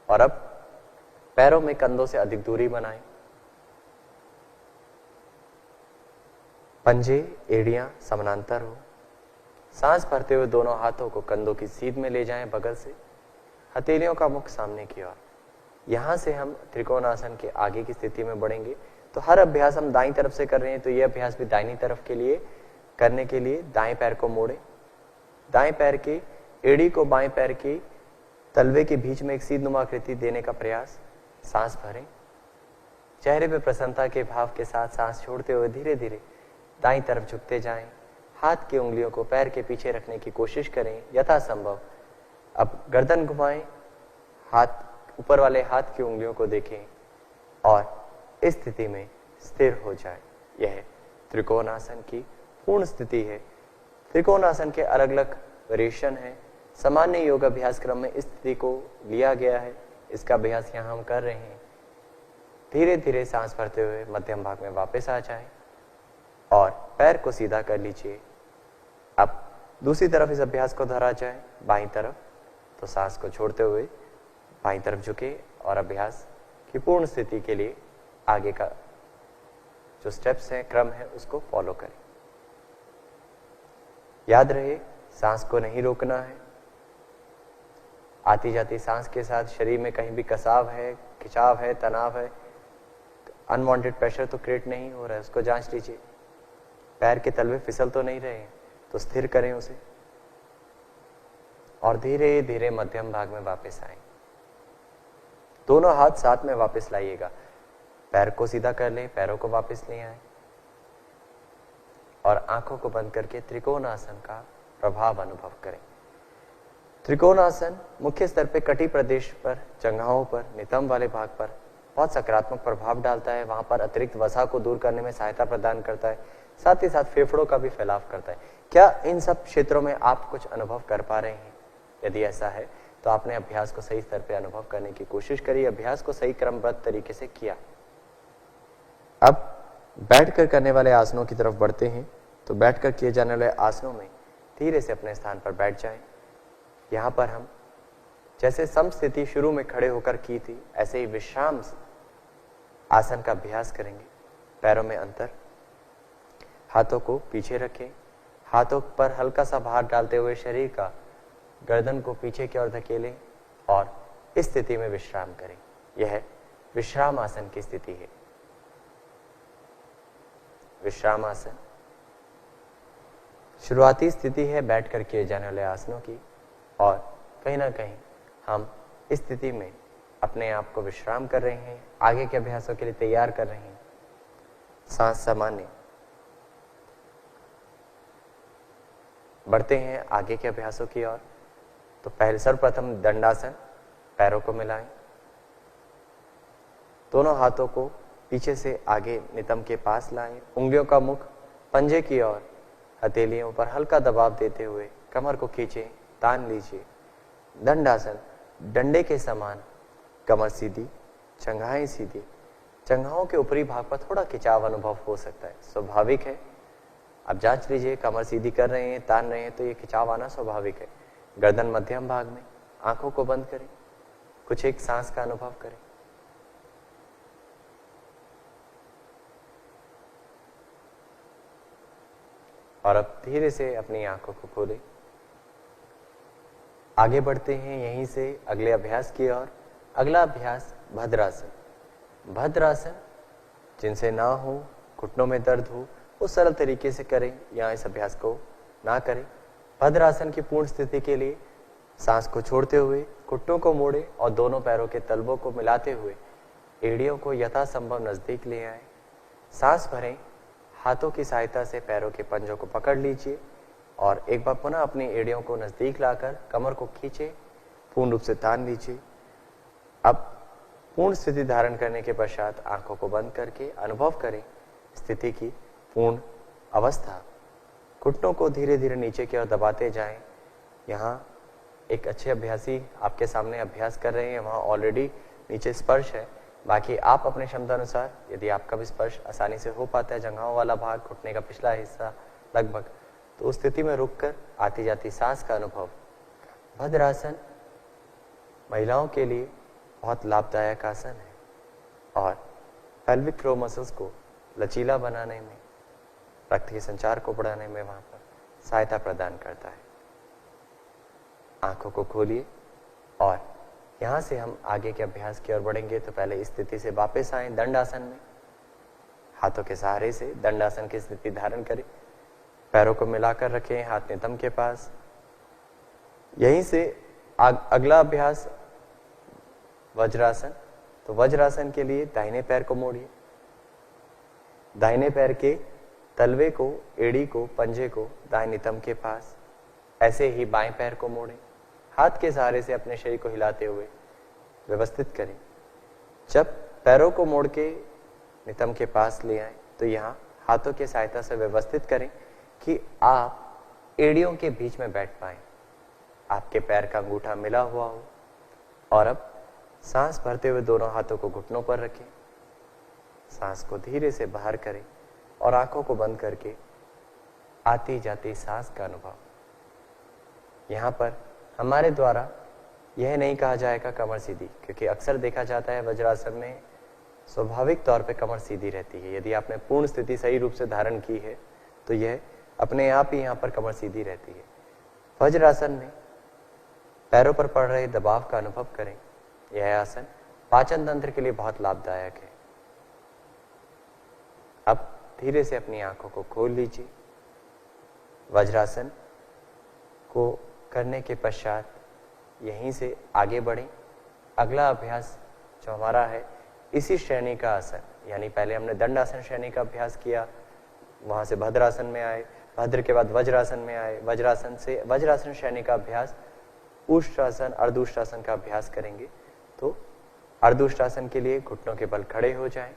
और अब पैरों में कंधों से अधिक दूरी बनाएं। पंजे, एड़ियां समानांतर हो। सांस भरते हुए दोनों हाथों को कंधों की सीध में ले जाएं बगल से, हथेलियों का मुख सामने की ओर। यहां से हम त्रिकोणासन के आगे की स्थिति में बढ़ेंगे। तो हर अभ्यास हम दाईं तरफ से कर रहे हैं तो यह अभ्यास भी दाहिनी तरफ के लिए करने के लिए दाएं पैर को मोड़ें, दाएं पैर की एड़ी को बाएं पैर की तलवे के बीच में एक सीधनुमा आकृति देने का प्रयास। सांस भरें, चेहरे पे प्रसन्नता के भाव के साथ सांस छोड़ते हुए धीरे धीरे दाईं तरफ झुकते जाएं। हाथ की उंगलियों को पैर के पीछे रखने की कोशिश करें यथासंभव। अब गर्दन घुमाएं, हाथ ऊपर वाले हाथ की उंगलियों को देखें और इस स्थिति में स्थिर हो जाए। यह त्रिकोणासन की पूर्ण स्थिति है। त्रिकोणासन के अलग अलग वेरिएशन है। सामान्य योग अभ्यास क्रम में इस स्थिति को लिया गया है। इसका अभ्यास यहाँ हम कर रहे हैं। धीरे धीरे सांस भरते हुए मध्यम भाग में वापस आ जाएं और पैर को सीधा कर लीजिए। अब दूसरी तरफ इस अभ्यास को धरा जाए, बाईं तरफ। तो सांस को छोड़ते हुए बाईं तरफ झुके और अभ्यास की पूर्ण स्थिति के लिए आगे का जो स्टेप्स है, क्रम है, उसको फॉलो करें। याद रहे सांस को नहीं रोकना है। आती जाती सांस के साथ शरीर में कहीं भी कसाव है, खिंचाव है, तनाव है, अनवांटेड प्रेशर तो क्रिएट नहीं हो रहा है, उसको जांच लीजिए। पैर के तलवे फिसल तो नहीं रहे हैं तो स्थिर करें उसे और धीरे धीरे मध्यम भाग में वापस आए। दोनों हाथ साथ में वापस लाइएगा। पैर को सीधा कर लें, पैरों को वापस ले आए और आंखों को बंद करके त्रिकोणासन का प्रभाव अनुभव करें। त्रिकोणासन मुख्य स्तर पे कटी प्रदेश पर, जंघाओं पर, नितंब वाले भाग पर बहुत सकारात्मक प्रभाव डालता है। वहां पर अतिरिक्त वसा को दूर करने में सहायता प्रदान करता है, साथ ही साथ फेफड़ों का भी फैलाव करता है। क्या इन सब क्षेत्रों में आप कुछ अनुभव कर पा रहे हैं? यदि ऐसा है तो आपने अभ्यास को सही स्तर पे अनुभव करने की कोशिश करी, अभ्यास को सही क्रमबद्ध तरीके से किया। अब बैठकर करने वाले आसनों की तरफ बढ़ते हैं। तो बैठकर किए जाने वाले आसनों में धीरे से अपने स्थान पर बैठ जाएं। यहां पर हम जैसे समस्थिति शुरू में खड़े होकर की थी, ऐसे ही विश्राम आसन का अभ्यास करेंगे। पैरों में अंतर, हाथों को पीछे रखें, हाथों पर हल्का सा भार डालते हुए शरीर का गर्दन को पीछे की ओर धकेलें और इस स्थिति में विश्राम करें। यह विश्राम आसन की स्थिति है। विश्राम आसन शुरुआती स्थिति है बैठकर किए जाने वाले आसनों की, और कहीं ना कहीं हम इस स्थिति में अपने आप को विश्राम कर रहे हैं, आगे के अभ्यासों के लिए तैयार कर रहे हैं। सांस सामान्य, बढ़ते हैं आगे के अभ्यासों की ओर। तो पहले सर्वप्रथम दंडासन, पैरों को मिलाएं, दोनों हाथों को पीछे से आगे नितंब के पास लाएं, उंगलियों का मुख पंजे की ओर, हथेलियों पर हल्का दबाव देते हुए कमर को खींचें, तान लीजिए। दंडासन, डंडे के समान, कमर सीधी, जंघाएं सीधी, जंघाओं के ऊपरी भाग पर थोड़ा खिंचाव अनुभव हो सकता है, स्वाभाविक है। आप जांच लीजिए, कमर सीधी कर रहे हैं, तान रहे हैं तो ये खिंचाव आना स्वाभाविक है। गर्दन मध्यम भाग में, आंखों को बंद करें, कुछ एक सांस का अनुभव करें। और अब धीरे से अपनी आंखों को खोलें। आगे बढ़ते हैं यहीं से अगले अभ्यास की ओर। अगला अभ्यास भद्रासन। भद्रासन जिनसे ना हो, घुटनों में दर्द हो, वो सरल तरीके से करें या इस अभ्यास को ना करें। भद्रासन की पूर्ण स्थिति के लिए सांस को छोड़ते हुए घुटनों को मोड़ें और दोनों पैरों के तलवों को मिलाते हुए एड़ियों को यथासंभव नजदीक ले आएं। सांस भरें, हाथों की सहायता से पैरों के पंजों को पकड़ लीजिए और एक बार पुनः अपनी एड़ियों को नजदीक लाकर कमर को खींचे, पूर्ण रूप से तान लीजिए। अब पूर्ण स्थिति धारण करने के पश्चात आंखों को बंद करके अनुभव करें स्थिति की पूर्ण अवस्था। घुटनों को धीरे धीरे नीचे की ओर दबाते जाएं। यहाँ एक अच्छे अभ्यासी आपके सामने अभ्यास कर रहे हैं, वहाँ ऑलरेडी नीचे स्पर्श है। बाकी आप अपने क्षमता अनुसार, यदि आपका भी स्पर्श आसानी से हो पाता है, जंघाओं वाला भाग, घुटने का पिछला हिस्सा लगभग, तो उस स्थिति में रुककर आती जाती सांस का अनुभव। भद्रासन महिलाओं के लिए बहुत लाभदायक आसन है और पेल्विक फ्लोर मसल्स को लचीला बनाने में, रक्त के संचार को बढ़ाने में वहां पर सहायता प्रदान करता है। आंखों को खोलिए और यहां से हम आगे के अभ्यास की ओर बढ़ेंगे। तो पहले इस स्थिति से वापस आए दंडासन में, हाथों के सहारे से दंडासन की स्थिति धारण करें, पैरों को मिलाकर रखें, हाथ नितंब के पास। यहीं से अगला अभ्यास वज्रासन। तो वज्रासन के लिए दाहिने पैर को मोड़िए, दाहिने पैर के तलवे को, एड़ी को, पंजे को दाहिने नितंब के पास। ऐसे ही बाएं पैर को मोड़ें, हाथ के सहारे से अपने शरीर को हिलाते हुए व्यवस्थित करें। जब पैरों को मोड़ के नितंब के पास ले आए तो यहाँ हाथों की सहायता से व्यवस्थित करें कि आप एड़ियों के बीच में बैठ पाएं, आपके पैर का अंगूठा मिला हुआ हो। और अब सांस भरते हुए दोनों हाथों को घुटनों पर रखें, सांस को धीरे से बाहर करें और आंखों को बंद करके आती जाती सांस का अनुभव। यहाँ पर हमारे द्वारा यह नहीं कहा जाएगा कमर सीधी, क्योंकि अक्सर देखा जाता है वज्रासन में स्वाभाविक तौर पे कमर सीधी रहती है। यदि आपने पूर्ण स्थिति सही रूप से धारण की है तो यह अपने आप ही यहाँ पर कमर सीधी रहती है। वज्रासन में पैरों पर पड़ रहे दबाव का अनुभव करें। यह आसन पाचन तंत्र के लिए बहुत लाभदायक है। अब धीरे से अपनी आंखों को खोल लीजिए। वज्रासन को करने के पश्चात यहीं से आगे बढ़ें। अगला अभ्यास जो हमारा है इसी श्रेणी का आसन, यानी पहले हमने दंडासन श्रेणी का अभ्यास किया, वहां से भद्रासन में आए, भद्र के बाद वज्रासन में आए, वज्रासन से वज्रासन श्रेणी का अभ्यास उष्ट्रासन, अर्धउष्ट्रासन का अभ्यास करेंगे। तो अर्धउष्ट्रासन के लिए घुटनों के बल खड़े हो जाएं,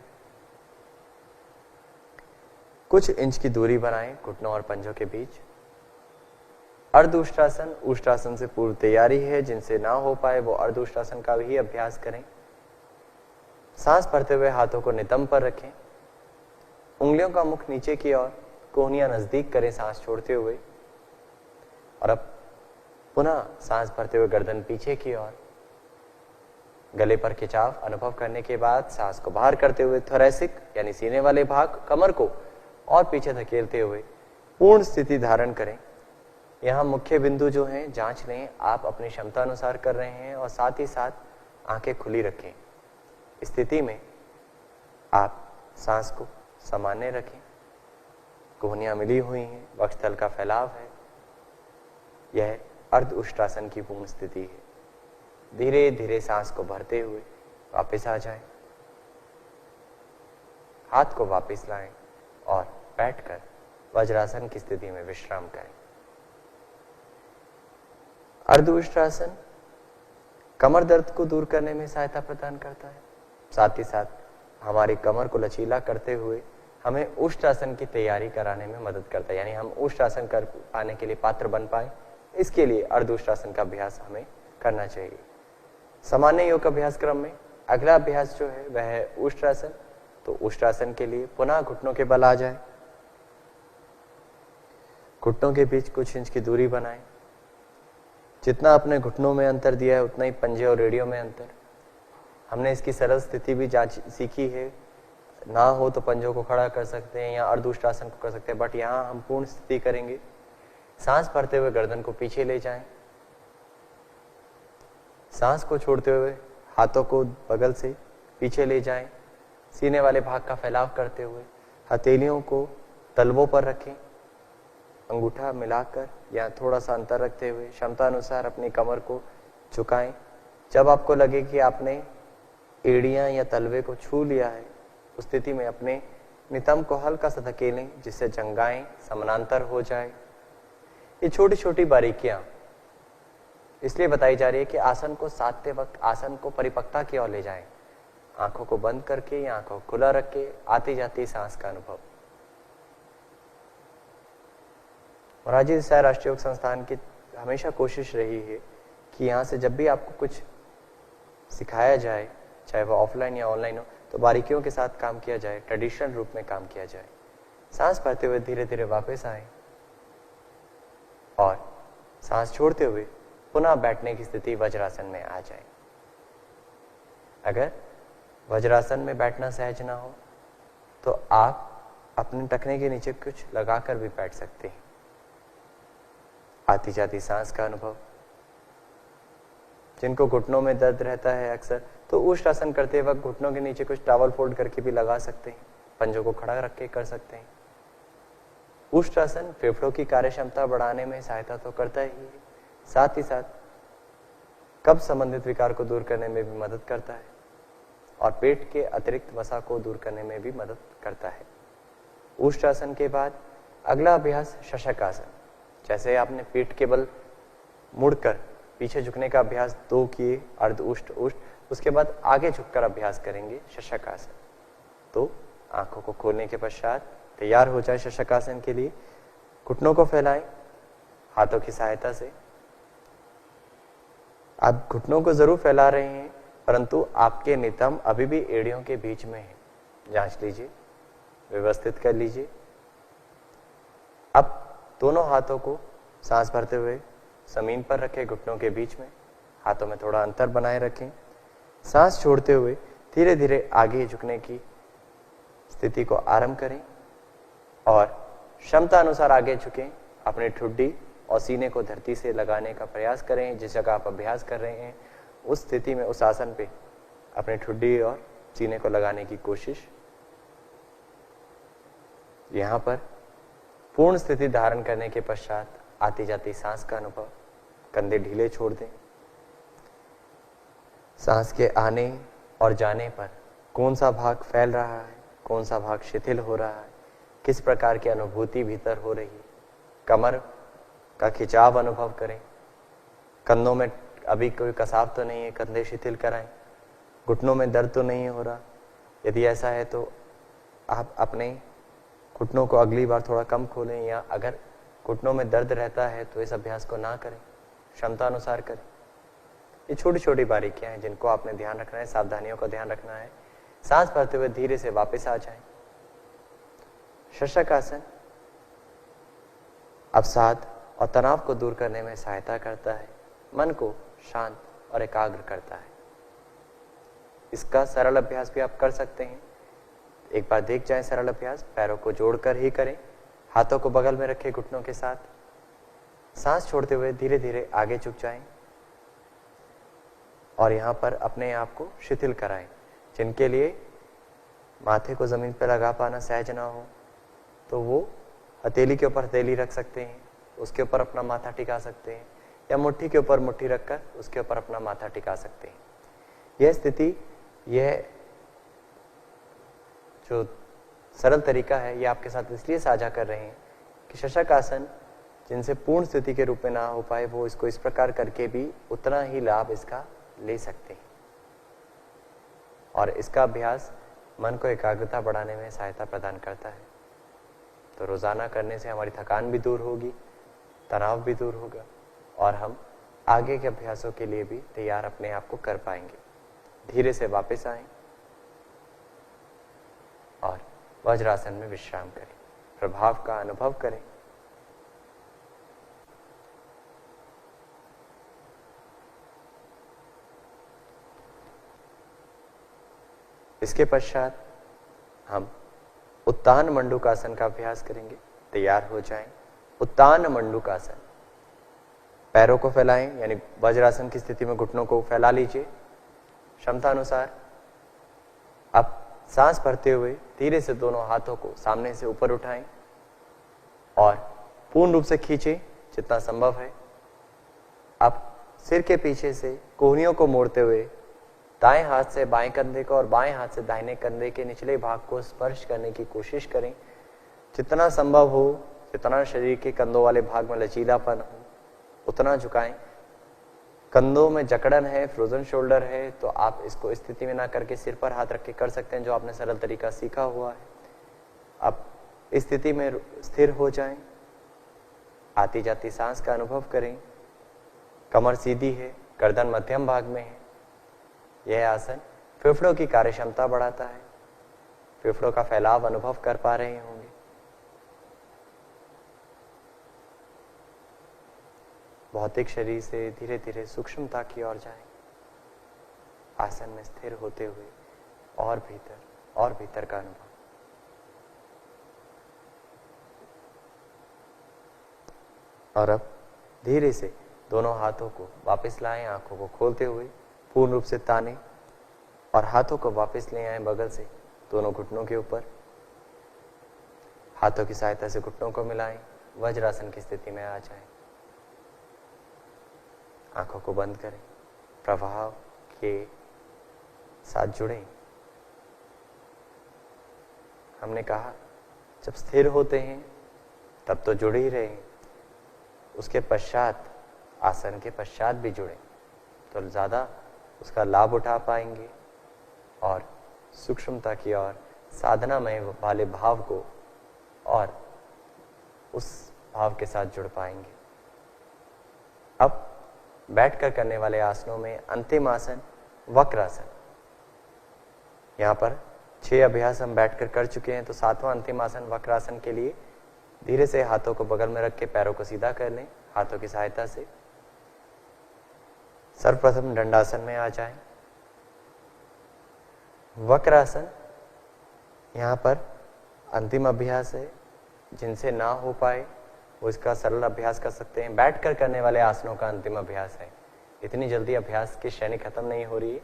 कुछ इंच की दूरी बनाएं घुटनों और पंजों के बीच। अर्धउष्ट्रासन उष्ट्रासन से पूर्व तैयारी है, जिनसे ना हो पाए वो अर्धउष्ट्रासन का भी अभ्यास करें। सांस भरते हुए हाथों को नितंब पर रखें, उंगलियों का मुख नीचे की ओर, कोहनियां नजदीक करें सांस छोड़ते हुए। और अब पुनः सांस भरते हुए गर्दन पीछे की ओर, गले पर खिंचाव अनुभव करने के बाद सांस को बाहर करते हुए थोरैसिक यानी सीने वाले भाग, कमर को और पीछे धकेलते हुए पूर्ण स्थिति धारण करें। यहाँ मुख्य बिंदु जो हैं जांच लें, आप अपनी क्षमता अनुसार कर रहे हैं और साथ ही साथ आंखें खुली रखें। स्थिति में आप सांस को सामान्य रखें। कोहनियां मिली हुई हैं, वक्षस्थल का फैलाव है। यह अर्ध उष्ट्रासन की पूर्ण स्थिति है। धीरे धीरे सांस को भरते हुए वापस आ जाएं। हाथ को वापस लाएं और बैठकर वज्रासन की स्थिति में विश्राम करें। अर्ध उष्ट्रासन कमर दर्द को दूर करने में सहायता प्रदान करता है। साथ ही साथ हमारी कमर को लचीला करते हुए हमें उष्ट्रासन की तैयारी कराने में मदद करता है, यानी हम उष्ट्रासन कर पाने के लिए पात्र बन पाए, इसके लिए अर्ध उष्ट्रासन का अभ्यास हमें करना चाहिए। सामान्य योग अभ्यास क्रम में अगला अभ्यास जो है वह है उष्ट्रासन। तो उष्ट्रासन के लिए पुनः घुटनों के बल आ जाए, घुटनों के बीच कुछ इंच की दूरी बनाएं। जितना अपने घुटनों में अंतर दिया है उतना ही पंजे और एड़ियों में अंतर। हमने इसकी सरल स्थिति भी जांच सीखी है, ना हो तो पंजों को खड़ा कर सकते हैं या अर्ध उष्ट्रासन को कर सकते हैं, बट यहाँ हम पूर्ण स्थिति करेंगे। सांस भरते हुए गर्दन को पीछे ले जाएं, सांस को छोड़ते हुए हाथों को बगल से पीछे ले जाएं, सीने वाले भाग का फैलाव करते हुए हथेलियों को तलवों पर रखें, अंगूठा मिलाकर या थोड़ा सा अंतर रखते हुए क्षमता अनुसार अपनी कमर को झुकाएं। जब आपको लगे कि आपने एड़ियां या तलवे को छू लिया है, उस स्थिति में अपने नितंब को हल्का सा धकेलें जिससे जंघाएं समानांतर हो जाए। ये छोटी छोटी बारीकियां इसलिए बताई जा रही है कि आसन को साधते वक्त आसन को परिपक्वता की ओर ले जाएं। आंखों को बंद करके या आंखों को खुला रख के आती जाती सांस का अनुभव। मोरारजी देसाई राष्ट्रीय योग संस्थान की हमेशा कोशिश रही है कि यहाँ से जब भी आपको कुछ सिखाया जाए, चाहे वो ऑफलाइन या ऑनलाइन हो, तो बारीकियों के साथ काम किया जाए, ट्रेडिशनल रूप में काम किया जाए। सांस भरते हुए धीरे धीरे वापस आए और सांस छोड़ते हुए पुनः बैठने की स्थिति वज्रासन में आ जाए। अगर वज्रासन में बैठना सहज ना हो तो आप अपने टखने के नीचे कुछ लगाकर भी बैठ सकते हैं। आती जाती सांस का अनुभव। जिनको घुटनों में दर्द रहता है अक्सर, तो उष्ट्रासन करते वक्त घुटनों के नीचे कुछ टॉवल फोल्ड करके भी लगा सकते हैं, पंजों को खड़ा रख के कर सकते हैं। उष्ट्रासन फेफड़ों की कार्यक्षमता बढ़ाने में सहायता तो करता ही है, साथ ही साथ कब्ज संबंधित विकार को दूर करने में भी मदद करता है और पेट के अतिरिक्त वसा को दूर करने में भी मदद करता है। उष्ट्रासन के बाद अगला अभ्यास शशक आसन। जैसे आपने पीठ के बल मुड़कर पीछे झुकने का अभ्यास 2 किए, अर्ध उष्ट उष्ट, उसके बाद आगे झुककर अभ्यास करेंगे शशक आसन। तो आंखों को खोलने के पश्चात तैयार हो जाए शशक आसन के लिए। घुटनों को फैलाएं हाथों की सहायता से। आप घुटनों को जरूर फैला रहे हैं, परंतु आपके नितंब अभी भी एड़ियों के बीच में है। जांच लीजिए, व्यवस्थित कर लीजिए। अब दोनों हाथों को सांस भरते हुए जमीन पर रखें, घुटनों के बीच में, हाथों में थोड़ा अंतर बनाए रखें। सांस छोड़ते हुए धीरे धीरे आगे झुकने की स्थिति को आरंभ करें और क्षमता अनुसार आगे झुकें। अपनी ठुड्डी और सीने को धरती से लगाने का प्रयास करें। जिस जगह आप अभ्यास कर रहे हैं उस स्थिति में, उस आसन पे अपनी ठुड्डी और सीने को लगाने की कोशिश। यहां पर पूर्ण स्थिति धारण करने के पश्चात आती जाती सांस का अनुभव। कंधे ढीले छोड़ दें। सांस के आने और जाने पर कौन सा भाग फैल रहा है, कौन सा भाग शिथिल हो रहा है, किस प्रकार की अनुभूति भीतर हो रही है। कमर का खिंचाव अनुभव करें। कंधों में अभी कोई कसाव तो नहीं है, कंधे शिथिल कराएं। घुटनों में दर्द तो नहीं हो रहा। यदि ऐसा है तो आप अपने घुटनों को अगली बार थोड़ा कम खोलें, या अगर घुटनों में दर्द रहता है तो इस अभ्यास को ना करें, क्षमता अनुसार करें। ये छोटी छोटी बारीकियां हैं जिनको आपने ध्यान रखना है, सावधानियों का ध्यान रखना है। सांस भरते हुए धीरे से वापस आ जाएं। शशक आसन अवसाद और तनाव को दूर करने में सहायता करता है, मन को शांत और एकाग्र करता है। इसका सरल अभ्यास भी आप कर सकते हैं। एक बार देख जाएं सरल अभ्यास। पैरों को जोड़कर ही करें, हाथों को बगल में रखें घुटनों के साथ। सांस छोड़ते हुए धीरे धीरे आगे झुक जाएं और यहां पर अपने आप को शिथिल कराएं। जिनके लिए माथे को जमीन पर लगा पाना सहज ना हो, तो वो हथेली के ऊपर हथेली रख सकते हैं, उसके ऊपर अपना माथा टिका सकते हैं, या मुट्ठी के ऊपर मुट्ठी रखकर उसके ऊपर अपना माथा टिका सकते हैं। यह स्थिति, यह जो सरल तरीका है, यह आपके साथ इसलिए साझा कर रहे हैं कि शशक आसन जिनसे पूर्ण स्थिति के रूप में ना हो पाए, वो इसको इस प्रकार करके भी उतना ही लाभ इसका ले सकते हैं। और इसका अभ्यास मन को एकाग्रता बढ़ाने में सहायता प्रदान करता है। तो रोजाना करने से हमारी थकान भी दूर होगी, तनाव भी दूर होगा, और हम आगे के अभ्यासों के लिए भी तैयार अपने आप को कर पाएंगे। धीरे से वापस आएं और वज्रासन में विश्राम करें, प्रभाव का अनुभव करें। इसके पश्चात हम उत्तान मंडूकासन का अभ्यास करेंगे। तैयार हो जाएं। उत्तान मंडूकासन, पैरों को फैलाएं, यानी वज्रासन की स्थिति में घुटनों को फैला लीजिए क्षमता अनुसार। अब सांस भरते हुए धीरे से दोनों हाथों को सामने से ऊपर उठाएं और पूर्ण रूप से खींचें जितना संभव है। अब सिर के पीछे से कोहनियों को मोड़ते हुए दाएं हाथ से बाएं कंधे को और बाएं हाथ से दाहिने कंधे के निचले भाग को स्पर्श करने की कोशिश करें। जितना संभव हो, जितना शरीर के कंधों वाले भाग में लचीलापन हो, उतना झुकाएं। कंधों में जकड़न है, फ्रोजन शोल्डर है, तो आप इसको इस स्थिति में ना करके सिर पर हाथ रख के कर सकते हैं, जो आपने सरल तरीका सीखा हुआ है। अब इस स्थिति में स्थिर हो जाएं, आती जाती सांस का अनुभव करें। कमर सीधी है, गर्दन मध्यम भाग में है। यह आसन फेफड़ों की कार्यक्षमता बढ़ाता है। फेफड़ों का फैलाव अनुभव कर पा रहे होंगे। भौतिक शरीर से धीरे धीरे सूक्ष्मता की ओर जाएं, आसन में स्थिर होते हुए और भीतर का अनुभव। और अब धीरे से दोनों हाथों को वापस लाएं, आंखों को खोलते हुए पूर्ण रूप से ताने और हाथों को वापस ले आएं बगल से दोनों घुटनों के ऊपर। हाथों की सहायता से घुटनों को मिलाएं, वज्रासन की स्थिति में आ जाएं। आंखों को बंद करें, प्रवाह के साथ जुड़ें। हमने कहा जब स्थिर होते हैं तब तो जुड़े ही रहें, उसके पश्चात, आसन के पश्चात भी जुड़ें तो ज्यादा उसका लाभ उठा पाएंगे और सूक्ष्मता की ओर, साधनामय वाले भाव को और उस भाव के साथ जुड़ पाएंगे। अब बैठकर करने वाले आसनों में अंतिम आसन वक्रासन। यहाँ पर 6 अभ्यास हम बैठकर कर चुके हैं, तो 7वां अंतिम आसन वक्रासन के लिए धीरे से हाथों को बगल में रख के पैरों को सीधा कर लें हाथों की सहायता से। सर्वप्रथम दंडासन में आ जाएं। वक्रासन यहाँ पर अंतिम अभ्यास है। जिनसे ना हो पाए वो इसका सरल अभ्यास कर सकते हैं। बैठकर करने वाले आसनों का अंतिम अभ्यास है। इतनी जल्दी अभ्यास की श्रेणी खत्म नहीं हो रही है।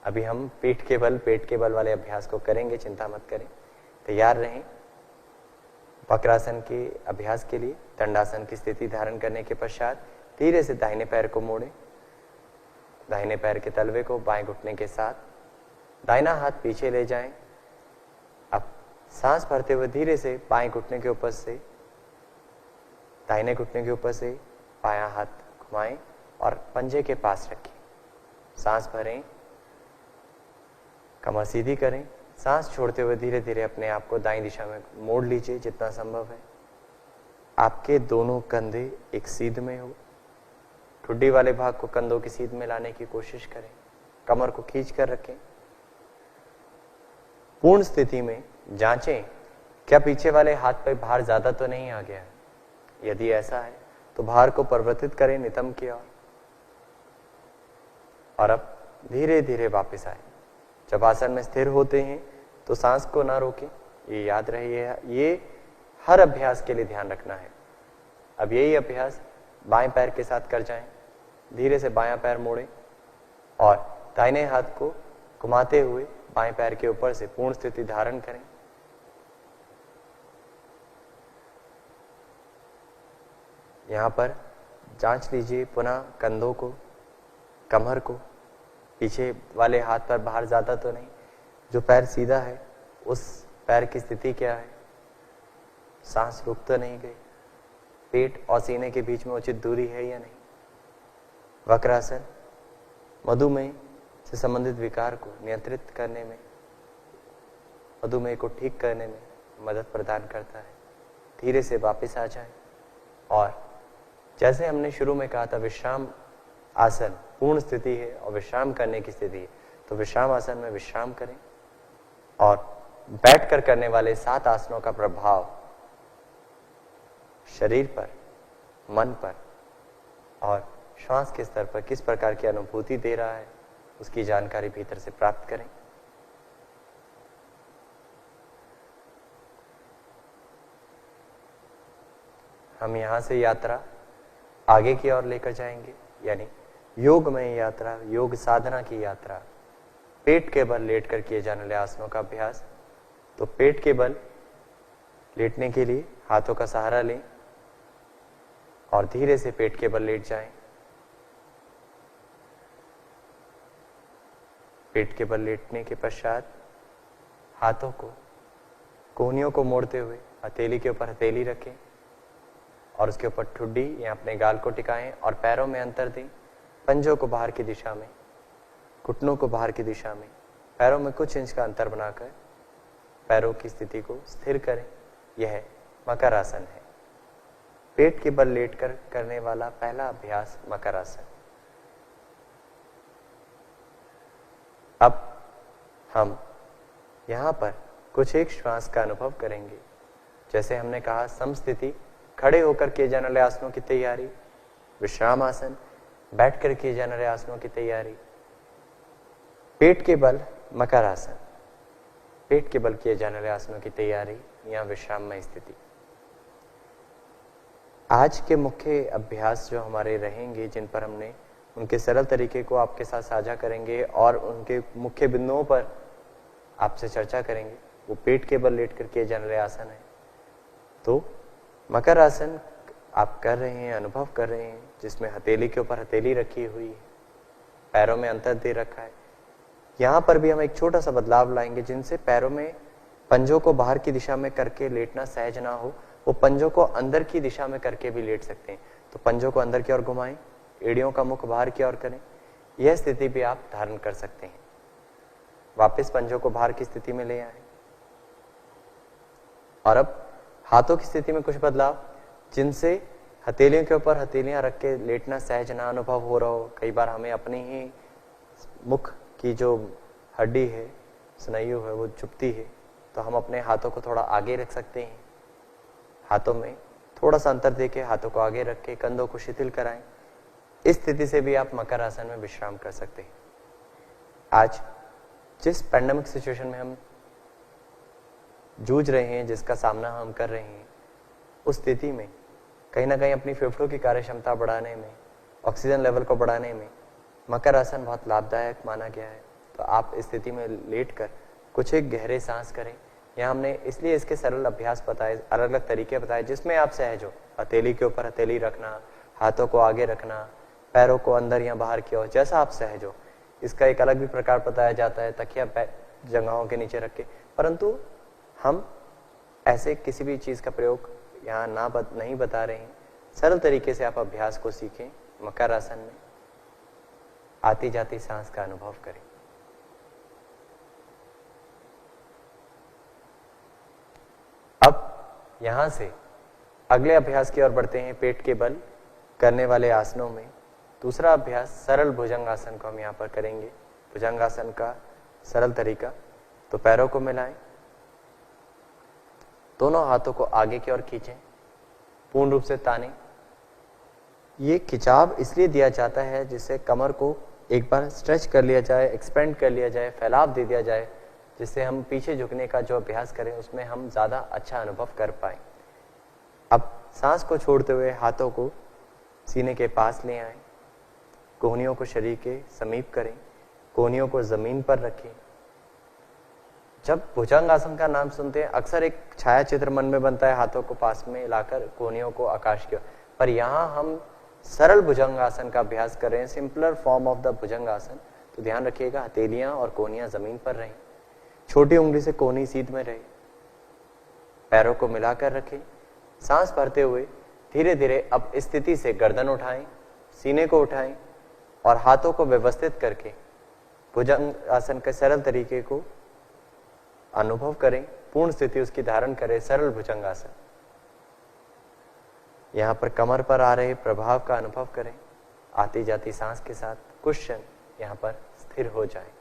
अभी हम पेट के बल वाले अभ्यास को करेंगे, चिंता मत करें, तैयार रहें। वक्रासन के अभ्यास के लिए दंडासन की स्थिति धारण करने के पश्चात धीरे से दाहिने पैर को मोड़ें। दाहिने पैर के तलवे को बाएं घुटने के साथ, दाहिना हाथ पीछे ले जाएं। अब सांस भरते हुए धीरे से बाएं घुटने के ऊपर से दाहिने घुटने के ऊपर से बायां हाथ घुमाएं और पंजे के पास रखें। सांस भरें, कमर सीधी करें। सांस छोड़ते हुए धीरे धीरे अपने आप को दाईं दिशा में मोड़ लीजिए जितना संभव है। आपके दोनों कंधे एक सीध में हो। ठुड्डी वाले भाग को कंधों की सीध में लाने की कोशिश करें। कमर को खींच कर रखें। पूर्ण स्थिति में जांचें क्या पीछे वाले हाथ पर भार ज्यादा तो नहीं आ गया है। यदि ऐसा है तो भार को परिवर्तित करें नितंब की ओर। और अब धीरे धीरे वापस आए। जब आसन में स्थिर होते हैं तो सांस को ना रोकें, ये याद रहे। ये हर अभ्यास के लिए ध्यान रखना है। अब यही अभ्यास बाएं पैर के साथ कर जाएं। धीरे से बायां पैर मोड़ें और दाहिने हाथ को घुमाते हुए बाएं पैर के ऊपर से पूर्ण स्थिति धारण करें। यहां पर जांच लीजिए पुनः कंधों को, कमर को, पीछे वाले हाथ पर बाहर ज्यादा तो नहीं, जो पैर सीधा है उस पैर की स्थिति क्या है, सांस रुक तो नहीं गई, पेट और सीने के बीच में उचित दूरी है या नहीं। वक्रासन मधुमेह से संबंधित विकार को नियंत्रित करने में, मधुमेह को ठीक करने में मदद प्रदान करता है। धीरे से वापस आ जाएं और जैसे हमने शुरू में कहा था विश्राम आसन पूर्ण स्थिति है और विश्राम करने की स्थिति है, तो विश्राम आसन में विश्राम करें और बैठकर करने वाले 7 आसनों का प्रभाव शरीर पर, मन पर और श्वास के स्तर पर किस प्रकार की अनुभूति दे रहा है उसकी जानकारी भीतर से प्राप्त करें। हम यहां से यात्रा आगे की ओर लेकर जाएंगे, यानी योगमय यात्रा, योग साधना की यात्रा। पेट के बल लेटकर किए जाने वाले आसनों का अभ्यास। तो पेट के बल लेटने के लिए हाथों का सहारा लें और धीरे से पेट के बल लेट जाएं। पेट के बल लेटने के पश्चात हाथों को, कोहनियों को मोड़ते हुए हथेली के ऊपर हथेली रखें और उसके ऊपर ठुड्डी या अपने गाल को टिकाएं और पैरों में अंतर दें। पंजों को बाहर की दिशा में, घुटनों को बाहर की दिशा में, पैरों में कुछ इंच का अंतर बनाकर पैरों की स्थिति को स्थिर करें। यह मकर आसन है। पेट के बल लेटकर करने वाला पहला अभ्यास मकर आसन। अब हम यहां पर कुछ एक श्वास का अनुभव करेंगे। जैसे हमने कहा समस्थिति, खड़े होकर किए जाने वाले आसनों की तैयारी, विश्राम आसन, बैठकर किए जाने वाले आसनों की तैयारी, पेट के बल मकर आसन, पेट के बल किए जाने वाले आसनों की तैयारी या विश्राममय स्थिति। आज के मुख्य अभ्यास जो हमारे रहेंगे, जिन पर हमने उनके सरल तरीके को आपके साथ साझा करेंगे और उनके मुख्य बिंदुओं पर आपसे चर्चा करेंगे, वो पेट के बल लेट कर किए जाने वाले आसन है। तो मकर आसन आप कर रहे हैं, अनुभव कर रहे हैं, जिसमें हथेली के ऊपर हथेली रखी हुई है, पैरों में अंतर दे रखा है। यहां पर भी हम एक छोटा सा बदलाव लाएंगे, जिनसे पैरों में पंजों को बाहर की दिशा में करके लेटना सहज ना हो, वो पंजों को अंदर की दिशा में करके भी लेट सकते हैं। तो पंजों को अंदर की ओर घुमाएं, एड़ियों का मुख बाहर की ओर करें। यह स्थिति भी आप धारण कर सकते हैं। वापस पंजों को बाहर की स्थिति में ले आए और अब हाथों की स्थिति में कुछ बदलाव, जिनसे हथेलियों के ऊपर हथेलियां रख के लेटना सहज ना अनुभव हो रहा हो। कई बार हमें अपनी ही मुख की जो हड्डी है, स्नायु है, वो चुभती है, तो हम अपने हाथों को थोड़ा आगे रख सकते हैं। हाथों में थोड़ा सा अंतर देके हाथों को आगे रख के कंधों को शिथिल कराएं। इस स्थिति से भी आप मकर आसन में विश्राम कर सकते हैं। आज जिस पैंडेमिक सिचुएशन में हम जूझ रहे हैं, जिसका सामना हम कर रहे हैं, उस स्थिति में कहीं ना कहीं अपनी फेफड़ों की कार्य क्षमता बढ़ाने में, ऑक्सीजन लेवल को बढ़ाने में मकर आसन बहुत लाभदायक माना गया है। तो आप इस स्थिति में लेटकर कुछ एक गहरे सांस करें। यहाँ हमने इसलिए इसके सरल अभ्यास बताए, अलग अलग तरीके बताए, जिसमें आप सहज हो। हथेली के ऊपर हथेली रखना, हाथों को आगे रखना, पैरों को अंदर या बाहर की ओर, जैसा आप सहज हो। इसका एक अलग भी प्रकार बताया जाता है, तकिया जगहों के नीचे रख के। परंतु हम ऐसे किसी भी चीज का प्रयोग यहाँ नहीं बता रहे हैं। सरल तरीके से आप अभ्यास को सीखें। मकर आसन में आती जाती सांस का अनुभव करें। अब यहां से अगले अभ्यास की ओर बढ़ते हैं। पेट के बल करने वाले आसनों में दूसरा अभ्यास सरल भुजंगासन को हम यहां पर करेंगे। भुजंगासन का सरल तरीका, तो पैरों को मिलाएं, दोनों हाथों को आगे की ओर खींचें, पूर्ण रूप से तानें। ये खिंचाव इसलिए दिया जाता है जिससे कमर को एक बार स्ट्रेच कर लिया जाए, एक्सपेंड कर लिया जाए, फैलाव दे दिया जाए, जिससे हम पीछे झुकने का जो अभ्यास करें उसमें हम ज्यादा अच्छा अनुभव कर पाए। अब सांस को छोड़ते हुए हाथों को सीने के पास ले आएं, कोहनियों को शरीर के समीप करें, कोहनियों को जमीन पर रखें, जब भुजंगासन का नाम सुनते हैं अक्सर एक छाया चित्र मन में बनता है, हाथों को पास में लाकर कोहनियों को आकाश की ओर, पर यहां हम सरल भुजंगासन का अभ्यास कर रहे हैं, सिंपलर फॉर्म ऑफ द भुजंगासन। तो ध्यान रखिएगा, हथेलियां और कोहनियां जमीन पर रहें, छोटी उंगली से कोहनी सीध में रहे, पैरों को मिलाकर रखें, सांस भरते हुए धीरे धीरे अब स्थिति से गर्दन उठाएं, सीने को उठाएं और हाथों को व्यवस्थित करके भुजंगासन के सरल तरीके को अनुभव करें, पूर्ण स्थिति उसकी धारण करें, सरल भुजंगासन। यहां पर कमर पर आ रहे प्रभाव का अनुभव करें, आती जाती सांस के साथ कुछ क्षण यहां पर स्थिर हो जाए।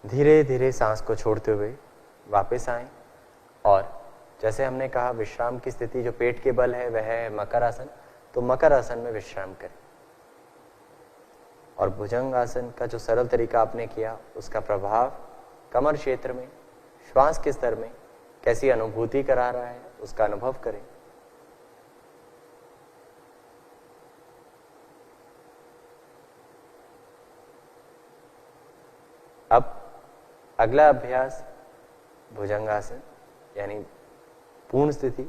धीरे धीरे सांस को छोड़ते हुए वापस आएं और जैसे हमने कहा विश्राम की स्थिति जो पेट के बल है वह है मकर आसन, तो मकर आसन में विश्राम करें और भुजंग आसन का जो सरल तरीका आपने किया उसका प्रभाव कमर क्षेत्र में, श्वास के स्तर में कैसी अनुभूति करा रहा है उसका अनुभव करें। अब अगला अभ्यास भुजंगासन यानी पूर्ण स्थिति।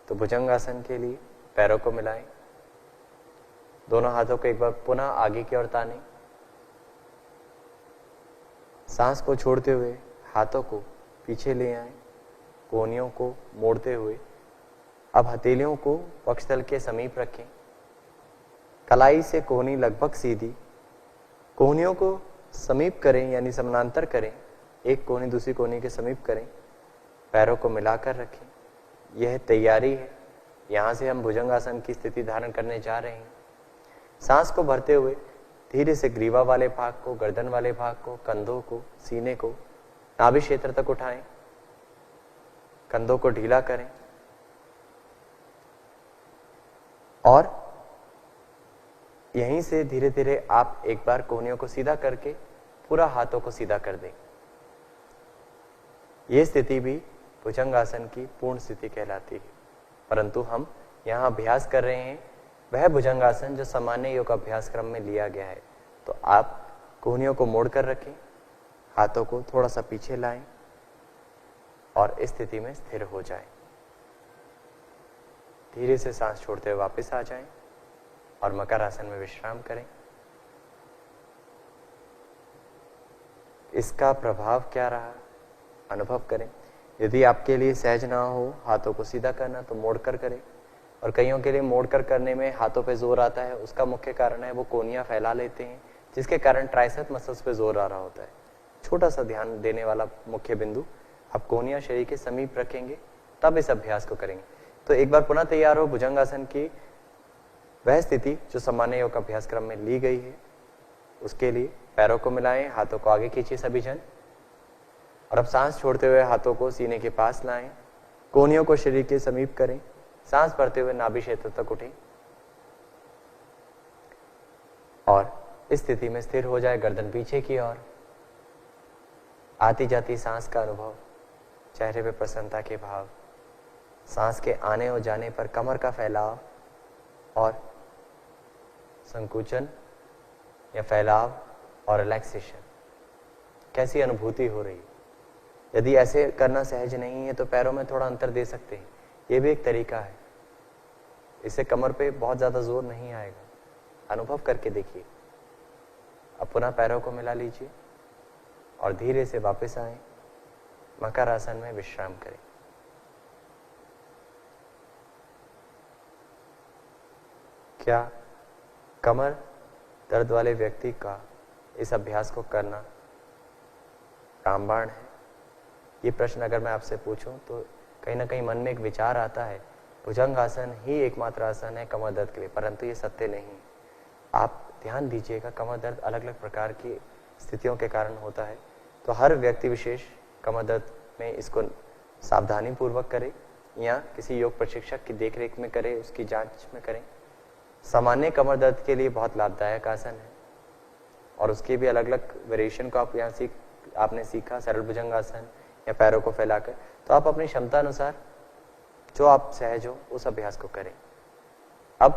तो भुजंगासन के लिए पैरों को मिलाएं, दोनों हाथों को एक बार पुनः आगे की ओर तानें, सांस को छोड़ते हुए हाथों को पीछे ले आएं, कोहनियों को मोड़ते हुए अब हथेलियों को वक्षस्थल के समीप रखें, कलाई से कोहनी लगभग सीधी, कोहनियों को समीप करें यानी समानांतर करें, एक कोहनी दूसरी कोहनी के समीप करें, पैरों को मिलाकर रखें। यह तैयारी है, यहां से हम भुजंगासन की स्थिति धारण करने जा रहे हैं। सांस को भरते हुए धीरे से ग्रीवा वाले भाग को, गर्दन वाले भाग को, कंधों को, सीने को नाभि क्षेत्र तक उठाएं, कंधों को ढीला करें और यहीं से धीरे धीरे आप एक बार कोहनियों को सीधा करके पूरा हाथों को सीधा कर दें। यह स्थिति भी भुजंगासन की पूर्ण स्थिति कहलाती है, परंतु हम यहां अभ्यास कर रहे हैं वह भुजंगासन जो सामान्य योग अभ्यास क्रम में लिया गया है। तो आप कोहनियों को मोड़कर रखें, हाथों को थोड़ा सा पीछे लाएं और इस स्थिति में स्थिर हो जाएं। धीरे से सांस छोड़ते हुए वापस आ जाएं और मकर आसन में विश्राम करें। इसका प्रभाव क्या रहा अनुभव करें। यदि आपके लिए सहज ना हो हाथों को सीधा करना तो मोड़कर करें, और कईयों के लिए मोड़कर करने में हाथों पे जोर आता है, उसका मुख्य कारण है वो कोहनियां फैला लेते हैं जिसके कारण ट्राइसेप मसल्स पे जोर आ रहा होता है। छोटा सा ध्यान देने वाला मुख्य बिंदु, आप कोहनियां शरीर के समीप रखेंगे तब इस अभ्यास को करेंगे। तो एक बार पुनः तैयार हो भुजंगासन की वह स्थिति जो सामान्य योग अभ्यास क्रम में ली गई है, उसके लिए पैरों को मिलाएं, हाथों को आगे खींचिए सभी जन, और अब सांस छोड़ते हुए हाथों को सीने के पास लाएं, कोहनियों को शरीर के समीप करें, सांस भरते हुए नाभि क्षेत्र तक उठें और इस स्थिति में स्थिर हो जाए, गर्दन पीछे की ओर। आती जाती सांस का अनुभव, चेहरे पे प्रसन्नता के भाव, सांस के आने और जाने पर कमर का फैलाव और संकुचन या फैलाव और रिलैक्सेशन, कैसी अनुभूति हो रही है। यदि ऐसे करना सहज नहीं है तो पैरों में थोड़ा अंतर दे सकते हैं, ये भी एक तरीका है। इससे कमर पे बहुत ज्यादा जोर नहीं आएगा, अनुभव करके देखिए। अब पुनः पैरों को मिला लीजिए और धीरे से वापस आएं, मकर आसन में विश्राम करें। क्या कमर दर्द वाले व्यक्ति का इस अभ्यास को करना रामबाण है? ये प्रश्न अगर मैं आपसे पूछूं तो कहीं ना कहीं मन में एक विचार आता है भुजंग आसन ही एकमात्र आसन है कमर दर्द के लिए, परंतु ये सत्य नहीं। आप ध्यान दीजिएगा, कमर दर्द अलग अलग प्रकार की स्थितियों के कारण होता है, तो हर व्यक्ति विशेष कमर दर्द में इसको सावधानी पूर्वक करे या किसी योग प्रशिक्षक की देखरेख में करे, उसकी जांच में करें। सामान्य कमर दर्द के लिए बहुत लाभदायक आसन है और उसके भी अलग अलग वेरिएशन को आप यहाँ आपने सीखा, सरल भुजंग आसन या पैरों को फैलाकर। तो आप अपनी क्षमता अनुसार जो आप सहज हो उस अभ्यास को करें। अब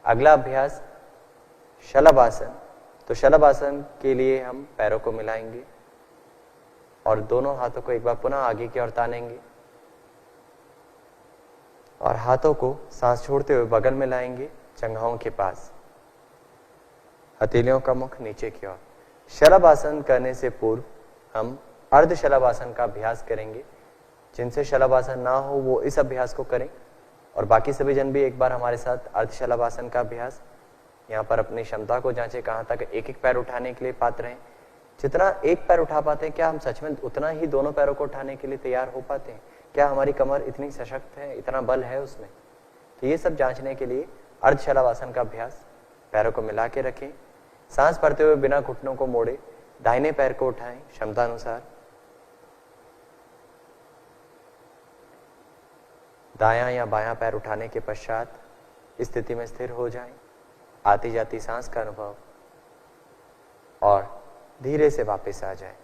अगला अभ्यास शलभासन। तो शलभासन के लिए हम पैरों को मिलाएंगे और दोनों हाथों को एक बार पुनः आगे की ओर तानेंगे और हाथों को सांस छोड़ते हुए बगल में लाएंगे, जंघाओं के पास, हथेलियों का मुख नीचे की ओर। शलभासन करने से पूर्व हम अर्ध शलभासन का अभ्यास करेंगे। जिनसे शलभासन ना हो वो इस अभ्यास को करें और बाकी सभी जन भी एक बार हमारे साथ अर्ध शलभासन का अभ्यास। यहाँ पर अपनी क्षमता को जांचें, कहाँ तक एक एक पैर उठाने के लिए पात्र हैं। जितना एक पैर उठा पाते हैं, क्या हम सच में उतना ही दोनों पैरों को उठाने के लिए तैयार हो पाते हैं? क्या हमारी कमर इतनी सशक्त है, इतना बल है उसमें? तो ये सब जांचने के लिए अर्ध शलभासन का अभ्यास। पैरों को मिला के रखें, सांस भरते हुए बिना घुटनों को मोड़े दाहिने पैर को उठाएं क्षमता अनुसार, दायां या बायां पैर उठाने के पश्चात स्थिति में स्थिर हो जाएं, आती जाती सांस का अनुभव और धीरे से वापस आ जाएं।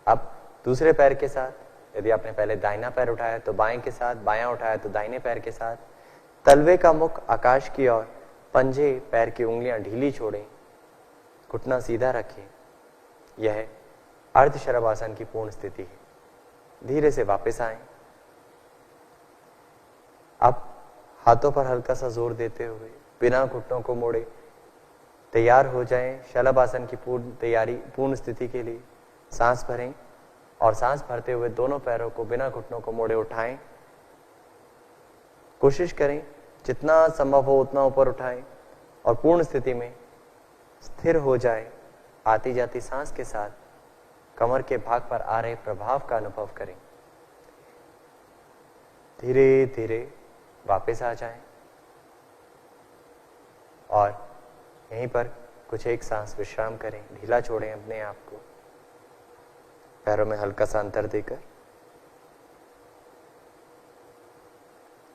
अब दूसरे पैर के साथ, यदि आपने पहले दाहिना पैर उठाया तो बाएं के साथ, बायां उठाया तो दाहिने पैर के साथ, तलवे का मुख आकाश की ओर, पंजे पैर की उंगलियां ढीली छोड़ें, घुटना सीधा रखें। यह अर्ध शलभासन की पूर्ण स्थिति है। धीरे से वापस आएं। अब हाथों पर हल्का सा जोर देते हुए बिना घुटनों को मोड़े तैयार हो जाएं शलभासन की पूर्ण स्थिति के लिए। सांस भरें और सांस भरते हुए दोनों पैरों को बिना घुटनों को मोड़े उठाएं। कोशिश करें जितना संभव हो उतना ऊपर उठाएं और पूर्ण स्थिति में स्थिर हो जाएं। आती जाती सांस के साथ कमर के भाग पर आ रहे प्रभाव का अनुभव करें। धीरे धीरे वापस आ जाएं और यहीं पर कुछ एक सांस विश्राम करें। ढीला छोड़ें अपने आप को, पैरों में हल्का सा अंतर देकर।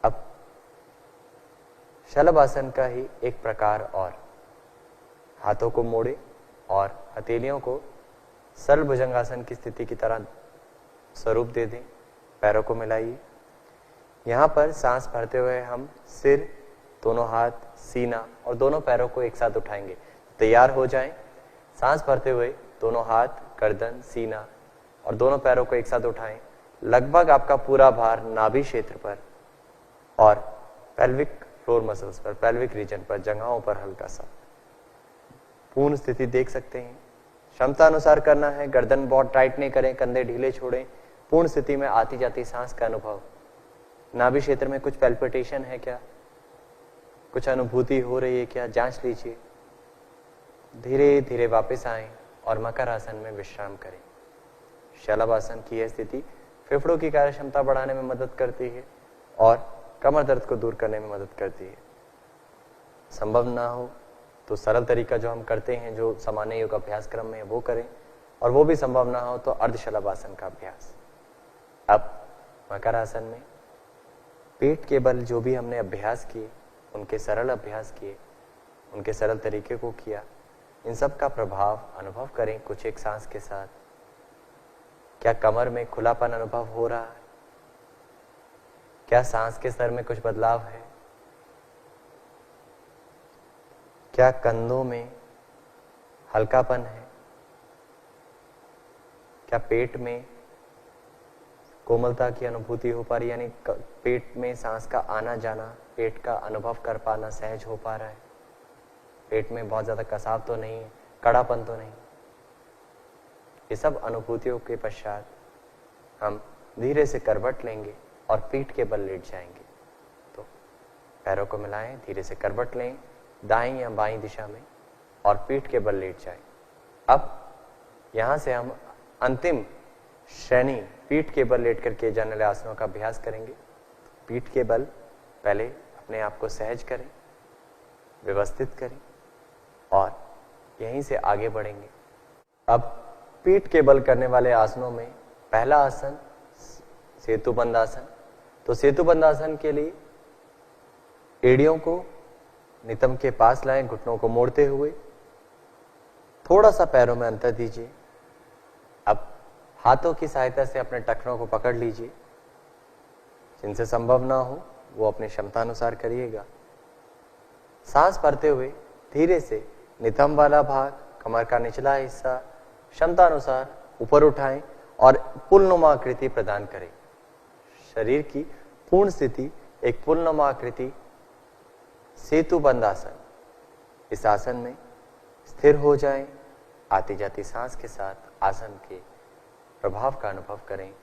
अब शलभासन का ही एक प्रकार और, हाथों को मोड़े और हथेलियों को सरल भुजंगासन की स्थिति की तरह स्वरूप दे दें। पैरों को मिलाइए। यहाँ पर सांस भरते हुए हम सिर, दोनों हाथ, सीना और दोनों पैरों को एक साथ उठाएंगे। तैयार हो जाएं। सांस भरते हुए दोनों हाथ, गर्दन, सीना और दोनों पैरों को एक साथ उठाएं। लगभग आपका पूरा भार नाभि क्षेत्र पर और पेल्विक फ्लोर मसल्स पर, पेल्विक रीजन पर, जंघाओं पर हल्का सा। पूर्ण स्थिति देख सकते हैं। क्षमता अनुसार करना है। गर्दन बहुत टाइट नहीं करें, कंधे ढीले छोड़ें। पूर्ण स्थिति में आती जाती सांस का अनुभव। नाभि क्षेत्र में कुछ पैल्पिटेशन है क्या, कुछ अनुभूति हो रही है क्या, जांच लीजिए। धीरे धीरे वापस आएं और मकर आसन में विश्राम करें। शलभासन की यह स्थिति फेफड़ों की कार्य क्षमता बढ़ाने में मदद करती है और कमर दर्द को दूर करने में मदद करती है। संभव ना हो तो सरल तरीका जो हम करते हैं, जो सामान्य योग अभ्यास क्रम में, वो करें, और वो भी संभव ना हो तो अर्ध शलभासन का अभ्यास। अब मकर आसन में पेट के बल जो भी हमने अभ्यास किए, उनके सरल अभ्यास किए, उनके सरल तरीके को किया, इन सब का प्रभाव अनुभव करें कुछ एक सांस के साथ। क्या कमर में खुलापन अनुभव हो रहा है? क्या सांस के स्तर में कुछ बदलाव है? क्या कंधों में हल्कापन है? क्या पेट में कोमलता की अनुभूति हो पा रही, यानी पेट में सांस का आना जाना, पेट का अनुभव कर पाना सहज हो पा रहा है? पेट में बहुत ज्यादा कसाव तो नहीं है, कड़ापन तो नहीं? ये सब अनुभूतियों के पश्चात हम धीरे से करवट लेंगे और पीठ के बल लेट जाएंगे। तो पैरों को मिलाएं, धीरे से करवट लें दाईं या बाईं दिशा में और पीठ के बल लेट जाएं। अब यहां से हम अंतिम श्रेणी पीठ के बल लेट कर किए जाने वाले आसनों का अभ्यास करेंगे। पीठ के बल पहले अपने आप को सहज करें, व्यवस्थित करें और यहीं से आगे बढ़ेंगे। अब पीठ के बल करने वाले आसनों में पहला आसन सेतुबंध आसन। तो सेतुबंध आसन के लिए एड़ियों को नितंब के पास लाएं, घुटनों को मोड़ते हुए थोड़ा सा पैरों में अंतर दीजिए। अब हाथों की सहायता से अपने टखनों को पकड़ लीजिए। जिनसे संभव ना हो वो अपनी क्षमता अनुसार करिएगा। सांस भरते हुए धीरे से नितंब वाला भाग, कमर का निचला हिस्सा क्षमता अनुसार ऊपर उठाएं और पुलनुमा आकृति प्रदान करें। शरीर की पूर्ण स्थिति एक पुलनुमा आकृति सेतु बंद आसन। इस आसन में स्थिर हो जाएं। आती जाती सांस के साथ आसन के प्रभाव का अनुभव करें।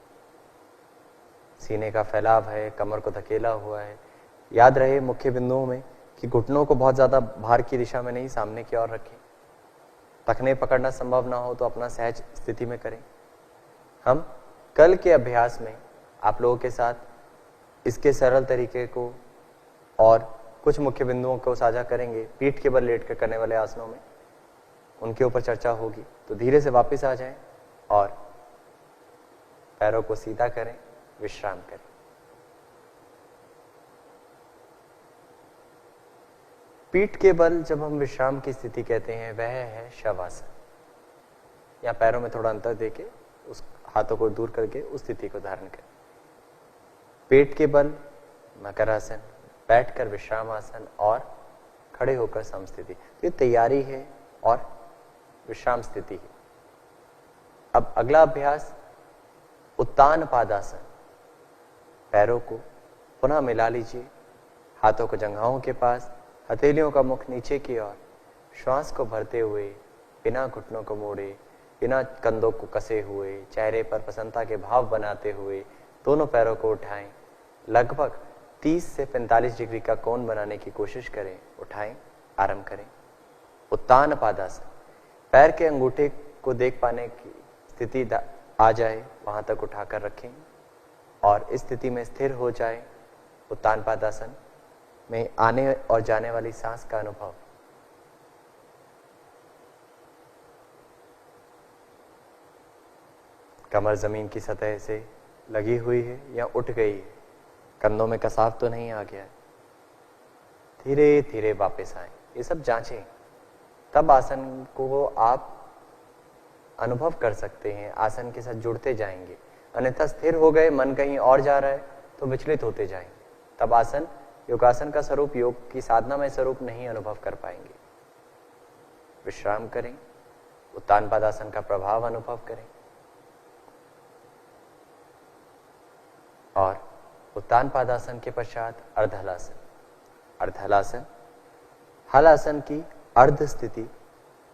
सीने का फैलाव है, कमर को धकेला हुआ है। याद रहे मुख्य बिंदुओं में कि घुटनों को बहुत ज्यादा भार की दिशा में नहीं, सामने की ओर रखें। टखने पकड़ना संभव ना हो तो अपना सहज स्थिति में करें। हम कल के अभ्यास में आप लोगों के साथ इसके सरल तरीके को और कुछ मुख्य बिंदुओं को साझा करेंगे। पीठ के बल लेटकर करने वाले आसनों में उनके ऊपर चर्चा होगी। तो धीरे से वापस आ जाएं और पैरों को सीधा करें, विश्राम करें। पीठ के बल जब हम विश्राम की स्थिति कहते हैं वह है शवासन। या पैरों में थोड़ा अंतर देके उस हाथों को दूर करके उस स्थिति को धारण करें। पेट के बल मकरासन, बैठकर विश्राम आसन और खड़े होकर समस्थिति। ये तैयारी है और विश्राम स्थिति है। अब अगला अभ्यास उत्तान पादासन। पैरों को पुनः मिला लीजिए, हाथों को जंघाओं के पास, हथेलियों का मुख नीचे की ओर। श्वास को भरते हुए बिना घुटनों को मोड़े, बिना कंधों को कसे हुए, चेहरे पर प्रसन्नता के भाव बनाते हुए दोनों पैरों को उठाएं। लगभग 30 से 45 डिग्री का कोण बनाने की कोशिश करें। उठाएं, आरंभ करें। उत्तान पादासन। पैर के अंगूठे को देख पाने की स्थिति आ जाए, वहां तक उठाकर रखें और इस स्थिति में स्थिर हो जाए। उत्तान पादासन में आने और जाने वाली सांस का अनुभव। कमर जमीन की सतह से लगी हुई है या उठ गई है, कंधों में कसाव तो नहीं आ गया है। धीरे धीरे वापस आए, ये सब जांचें, तब आसन को आप अनुभव कर सकते हैं। आसन के साथ जुड़ते जाएंगे, अन्यथा स्थिर हो गए, मन कहीं और जा रहा है तो विचलित होते जाएंगे। तब आसन योगासन का स्वरूप, योग की साधना में स्वरूप नहीं अनुभव कर पाएंगे। विश्राम करें, उत्तान पादासन का प्रभाव अनुभव करें और उत्तान पादासन के पश्चात अर्धहलासन। अर्धहलासन हलासन की अर्ध स्थिति।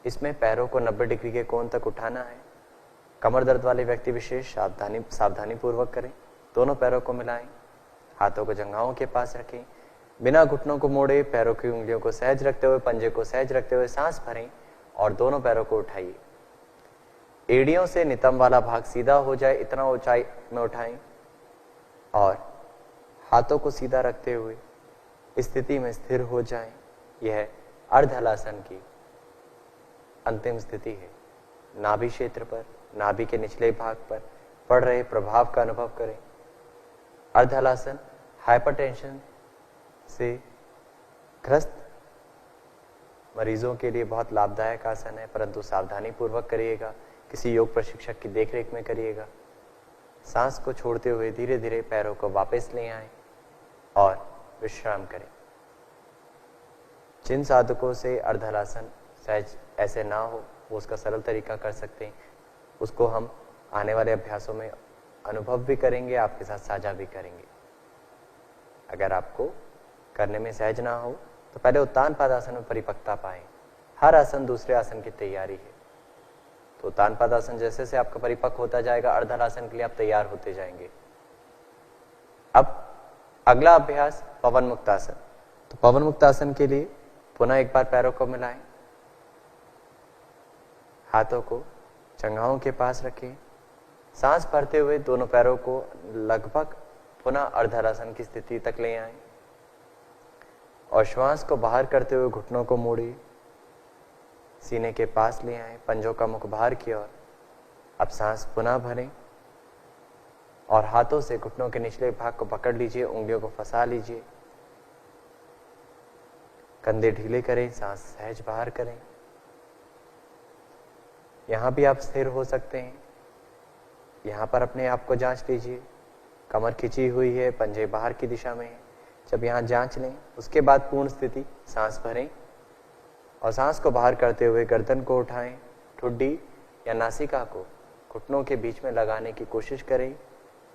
इसमें पैरों को 90 डिग्री के कोण तक उठाना है। कमर दर्द वाले व्यक्ति विशेष सावधानी पूर्वक करें। दोनों पैरों को मिलाएं, हाथों को जंघाओं के पास रखें, बिना घुटनों को मोड़े, पैरों की उंगलियों को सहज रखते हुए, पंजे को सहज रखते हुए सांस भरें और दोनों पैरों को उठाइए। एड़ियों से नितंब वाला भाग सीधा हो जाए, इतना ऊंचाई में उठाएं और हाथों को सीधा रखते हुए इस स्थिति में स्थिर हो जाएं। यह अर्धहलासन की अंतिम स्थिति है। नाभि क्षेत्र पर, नाभि के निचले भाग पर पड़ रहे प्रभाव का अनुभव करें। अर्धहलासन हाइपरटेंशन से ग्रस्त मरीजों के लिए बहुत लाभदायक आसन है, परंतु सावधानी पूर्वक करिएगा। किसी योग प्रशिक्षक की देखरेख में करिएगा। सांस को छोड़ते हुए धीरे धीरे पैरों को वापस ले आएं और विश्राम करें। जिन साधकों से अर्धहलासन सहज ऐसे ना हो, वो उसका सरल तरीका कर सकते हैं। उसको हम आने वाले अभ्यासों में अनुभव भी करेंगे, आपके साथ साझा भी करेंगे। अगर आपको करने में सहज ना हो तो पहले उत्तान पादासन में परिपक्वता पाएं। हर आसन दूसरे आसन की तैयारी है। तो उत्तान पादासन जैसे से आपका परिपक्व होता जाएगा, अर्धहलासन के लिए आप तैयार होते जाएंगे। अब अगला अभ्यास पवन मुक्तासन। तो पवन मुक्तासन के लिए पुनः एक बार पैरों को मिलाएं, हाथों को जंघाओं के पास रखें, सांस भरते हुए दोनों पैरों को लगभग पुनः अर्धहलासन की स्थिति तक ले आएं और श्वास को बाहर करते हुए घुटनों को मोड़िए, सीने के पास ले आएं, पंजों का मुख बाहर की ओर। अब सांस पुनः भरें और हाथों से घुटनों के निचले भाग को पकड़ लीजिए, उंगलियों को फंसा लीजिए, कंधे ढीले करें, सांस सहज बाहर करें। यहां भी आप स्थिर हो सकते हैं। यहां पर अपने आप को जांच लीजिए, कमर खिंची हुई है, पंजे बाहर की दिशा में है, जब यहाँ जांच लें, उसके बाद पूर्ण स्थिति, सांस भरें और सांस को बाहर करते हुए गर्दन को उठाएं, ठुड्डी या नासिका को घुटनों के बीच में लगाने की कोशिश करें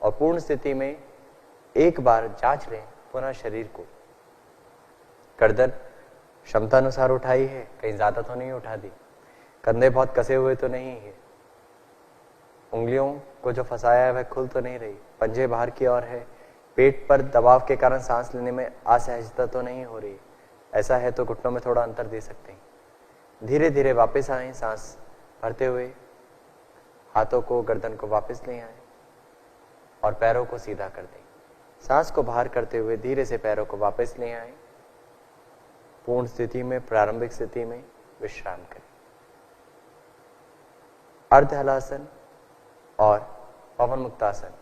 और पूर्ण स्थिति में एक बार जांच लें पुनः शरीर को। गर्दन क्षमता अनुसार उठाई है, कहीं ज्यादा तो नहीं उठा दी, कंधे बहुत कसे हुए तो नहीं है, उंगलियों को जो फंसाया है वह खुल तो नहीं रही, पंजे बाहर की ओर है, पेट पर दबाव के कारण सांस लेने में असहजता तो नहीं हो रही। ऐसा है तो घुटनों में थोड़ा अंतर दे सकते हैं। धीरे धीरे वापस आए, सांस भरते हुए हाथों को, गर्दन को वापस ले आए और पैरों को सीधा कर दें। सांस को बाहर करते हुए धीरे से पैरों को वापस ले आए। पूर्ण स्थिति में, प्रारंभिक स्थिति में विश्राम करें। अर्ध हलासन और पवन मुक्तासन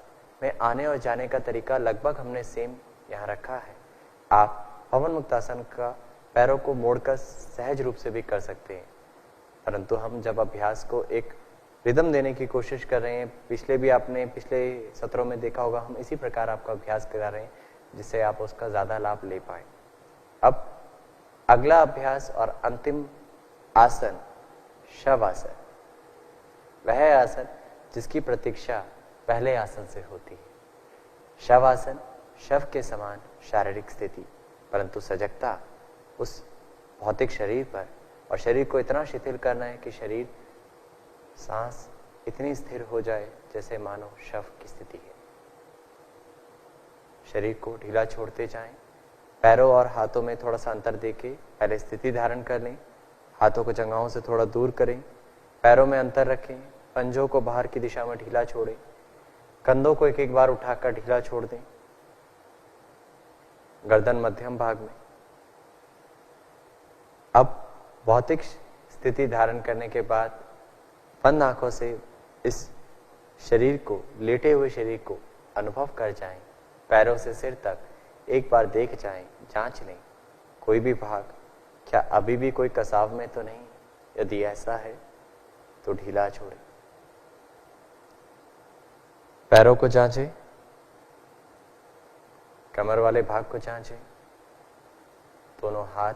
में आने और जाने का तरीका लगभग हमने सेम यहाँ रखा है। आप पवन मुक्तासन का पैरों को मोड़कर सहज रूप से भी कर सकते हैं, परंतु हम जब अभ्यास को एक रिदम देने की कोशिश कर रहे हैं, पिछले सत्रों में देखा होगा, हम इसी प्रकार आपका अभ्यास करा रहे हैं जिससे आप उसका ज्यादा लाभ ले पाए। अब अगला अभ्यास और अंतिम आसन शव आसन, वह आसन जिसकी प्रतीक्षा पहले आसन से होती है। शव आसन शव के समान शारीरिक स्थिति, परंतु सजगता उस भौतिक शरीर पर, और शरीर को इतना शिथिल करना है कि शरीर, सांस इतनी स्थिर हो जाए जैसे मानो शव की स्थिति है। शरीर को ढीला छोड़ते जाएं, पैरों और हाथों में थोड़ा सा अंतर देके पहले स्थिति धारण कर लें, हाथों को जंघाओं से थोड़ा दूर करें, पैरों में अंतर रखें, पंजों को बाहर की दिशा में ढीला छोड़ें, कंधों को एक एक बार उठाकर ढीला छोड़ दें, गर्दन मध्यम भाग में। अब भौतिक स्थिति धारण करने के बाद बंद आंखों से इस शरीर को, लेटे हुए शरीर को अनुभव कर जाएं। पैरों से सिर तक एक बार देख जाएं, जांच लें कोई भी भाग क्या अभी भी कोई कसाव में तो नहीं। यदि ऐसा है तो ढीला छोड़ें। पैरों को जांचें, कमर वाले भाग को जांचें, दोनों हाथ,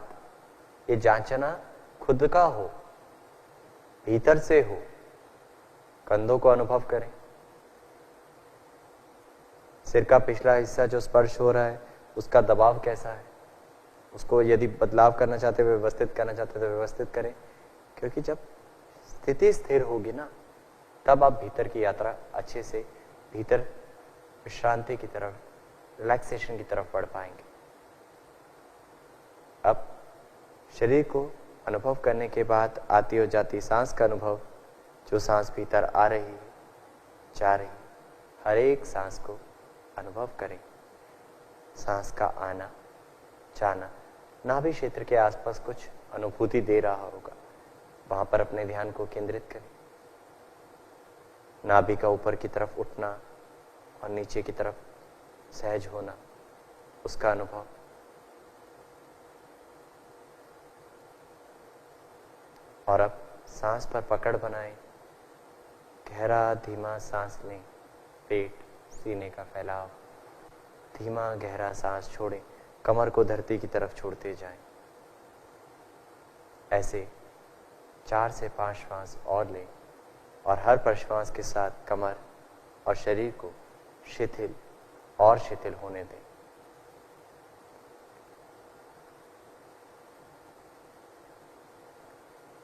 ये जांचना खुद का हो, भीतर से हो। कंधों को अनुभव करें, सिर का पिछला हिस्सा जो स्पर्श हो रहा है उसका दबाव कैसा है, उसको यदि बदलाव करना चाहते, व्यवस्थित करना चाहते तो व्यवस्थित करें, क्योंकि जब स्थिति स्थिर होगी ना, तब आप भीतर की यात्रा अच्छे से, भीतर विश्रांति की तरफ, रिलैक्सेशन की तरफ बढ़ पाएंगे। अब शरीर को अनुभव करने के बाद आती और जाती सांस का अनुभव, जो सांस भीतर आ रही है, जा रही है, हर एक सांस को अनुभव करें। सांस का आना जाना नाभि क्षेत्र के आसपास कुछ अनुभूति दे रहा होगा, वहां पर अपने ध्यान को केंद्रित करें। नाभि का ऊपर की तरफ उठना और नीचे की तरफ सहज होना, उसका अनुभव। और अब सांस पर पकड़ बनाएं, गहरा धीमा सांस लें, पेट सीने का फैलाव, धीमा गहरा सांस छोड़ें, कमर को धरती की तरफ छोड़ते जाएं। ऐसे 4 से 5 श्वास और लें और हर प्रश्वास के साथ कमर और शरीर को शिथिल और शिथिल होने दें।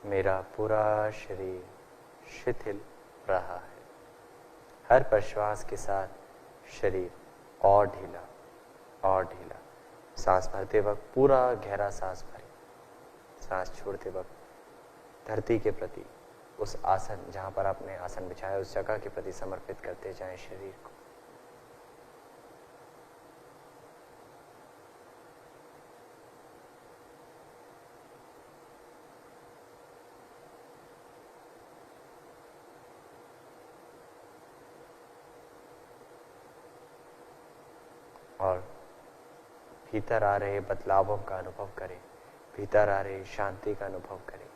मेरा पूरा शरीर शिथिल रहा है। हर प्रश्वास के साथ शरीर और ढीला और ढीला। सांस भरते वक्त पूरा गहरा सांस भरें, सांस छोड़ते वक्त धरती के प्रति, उस आसन जहां पर आपने आसन बिछाया उस जगह के प्रति समर्पित करते जाएं शरीर को। और भीतर आ रहे बदलावों का अनुभव करें, भीतर आ रही शांति का अनुभव करें।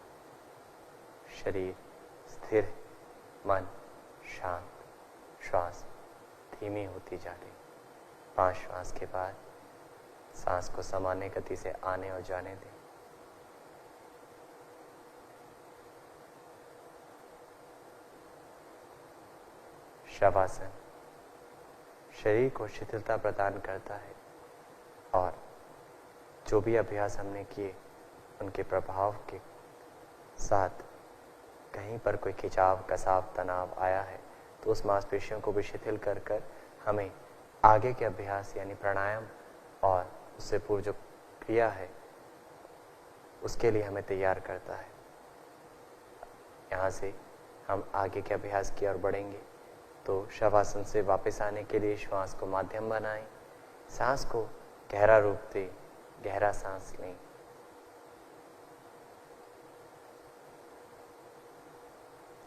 शरीर स्थिर, मन शांत, श्वास धीमी होती जा रही। 5 श्वास के बाद सांस को सामान्य गति से आने और जाने दें। शवासन शरीर को शिथिलता प्रदान करता है और जो भी अभ्यास हमने किए उनके प्रभाव के साथ कहीं पर कोई खिंचाव, कसाव, तनाव आया है तो उस मांसपेशियों को भी शिथिल कर कर हमें आगे के अभ्यास यानी प्राणायाम और उससे पूर्व जो क्रिया है उसके लिए हमें तैयार करता है। यहाँ से हम आगे के अभ्यास की ओर बढ़ेंगे। तो शवासन से वापस आने के लिए श्वास को माध्यम बनाएं, सांस को गहरा रूप दें, गहरा सांस लें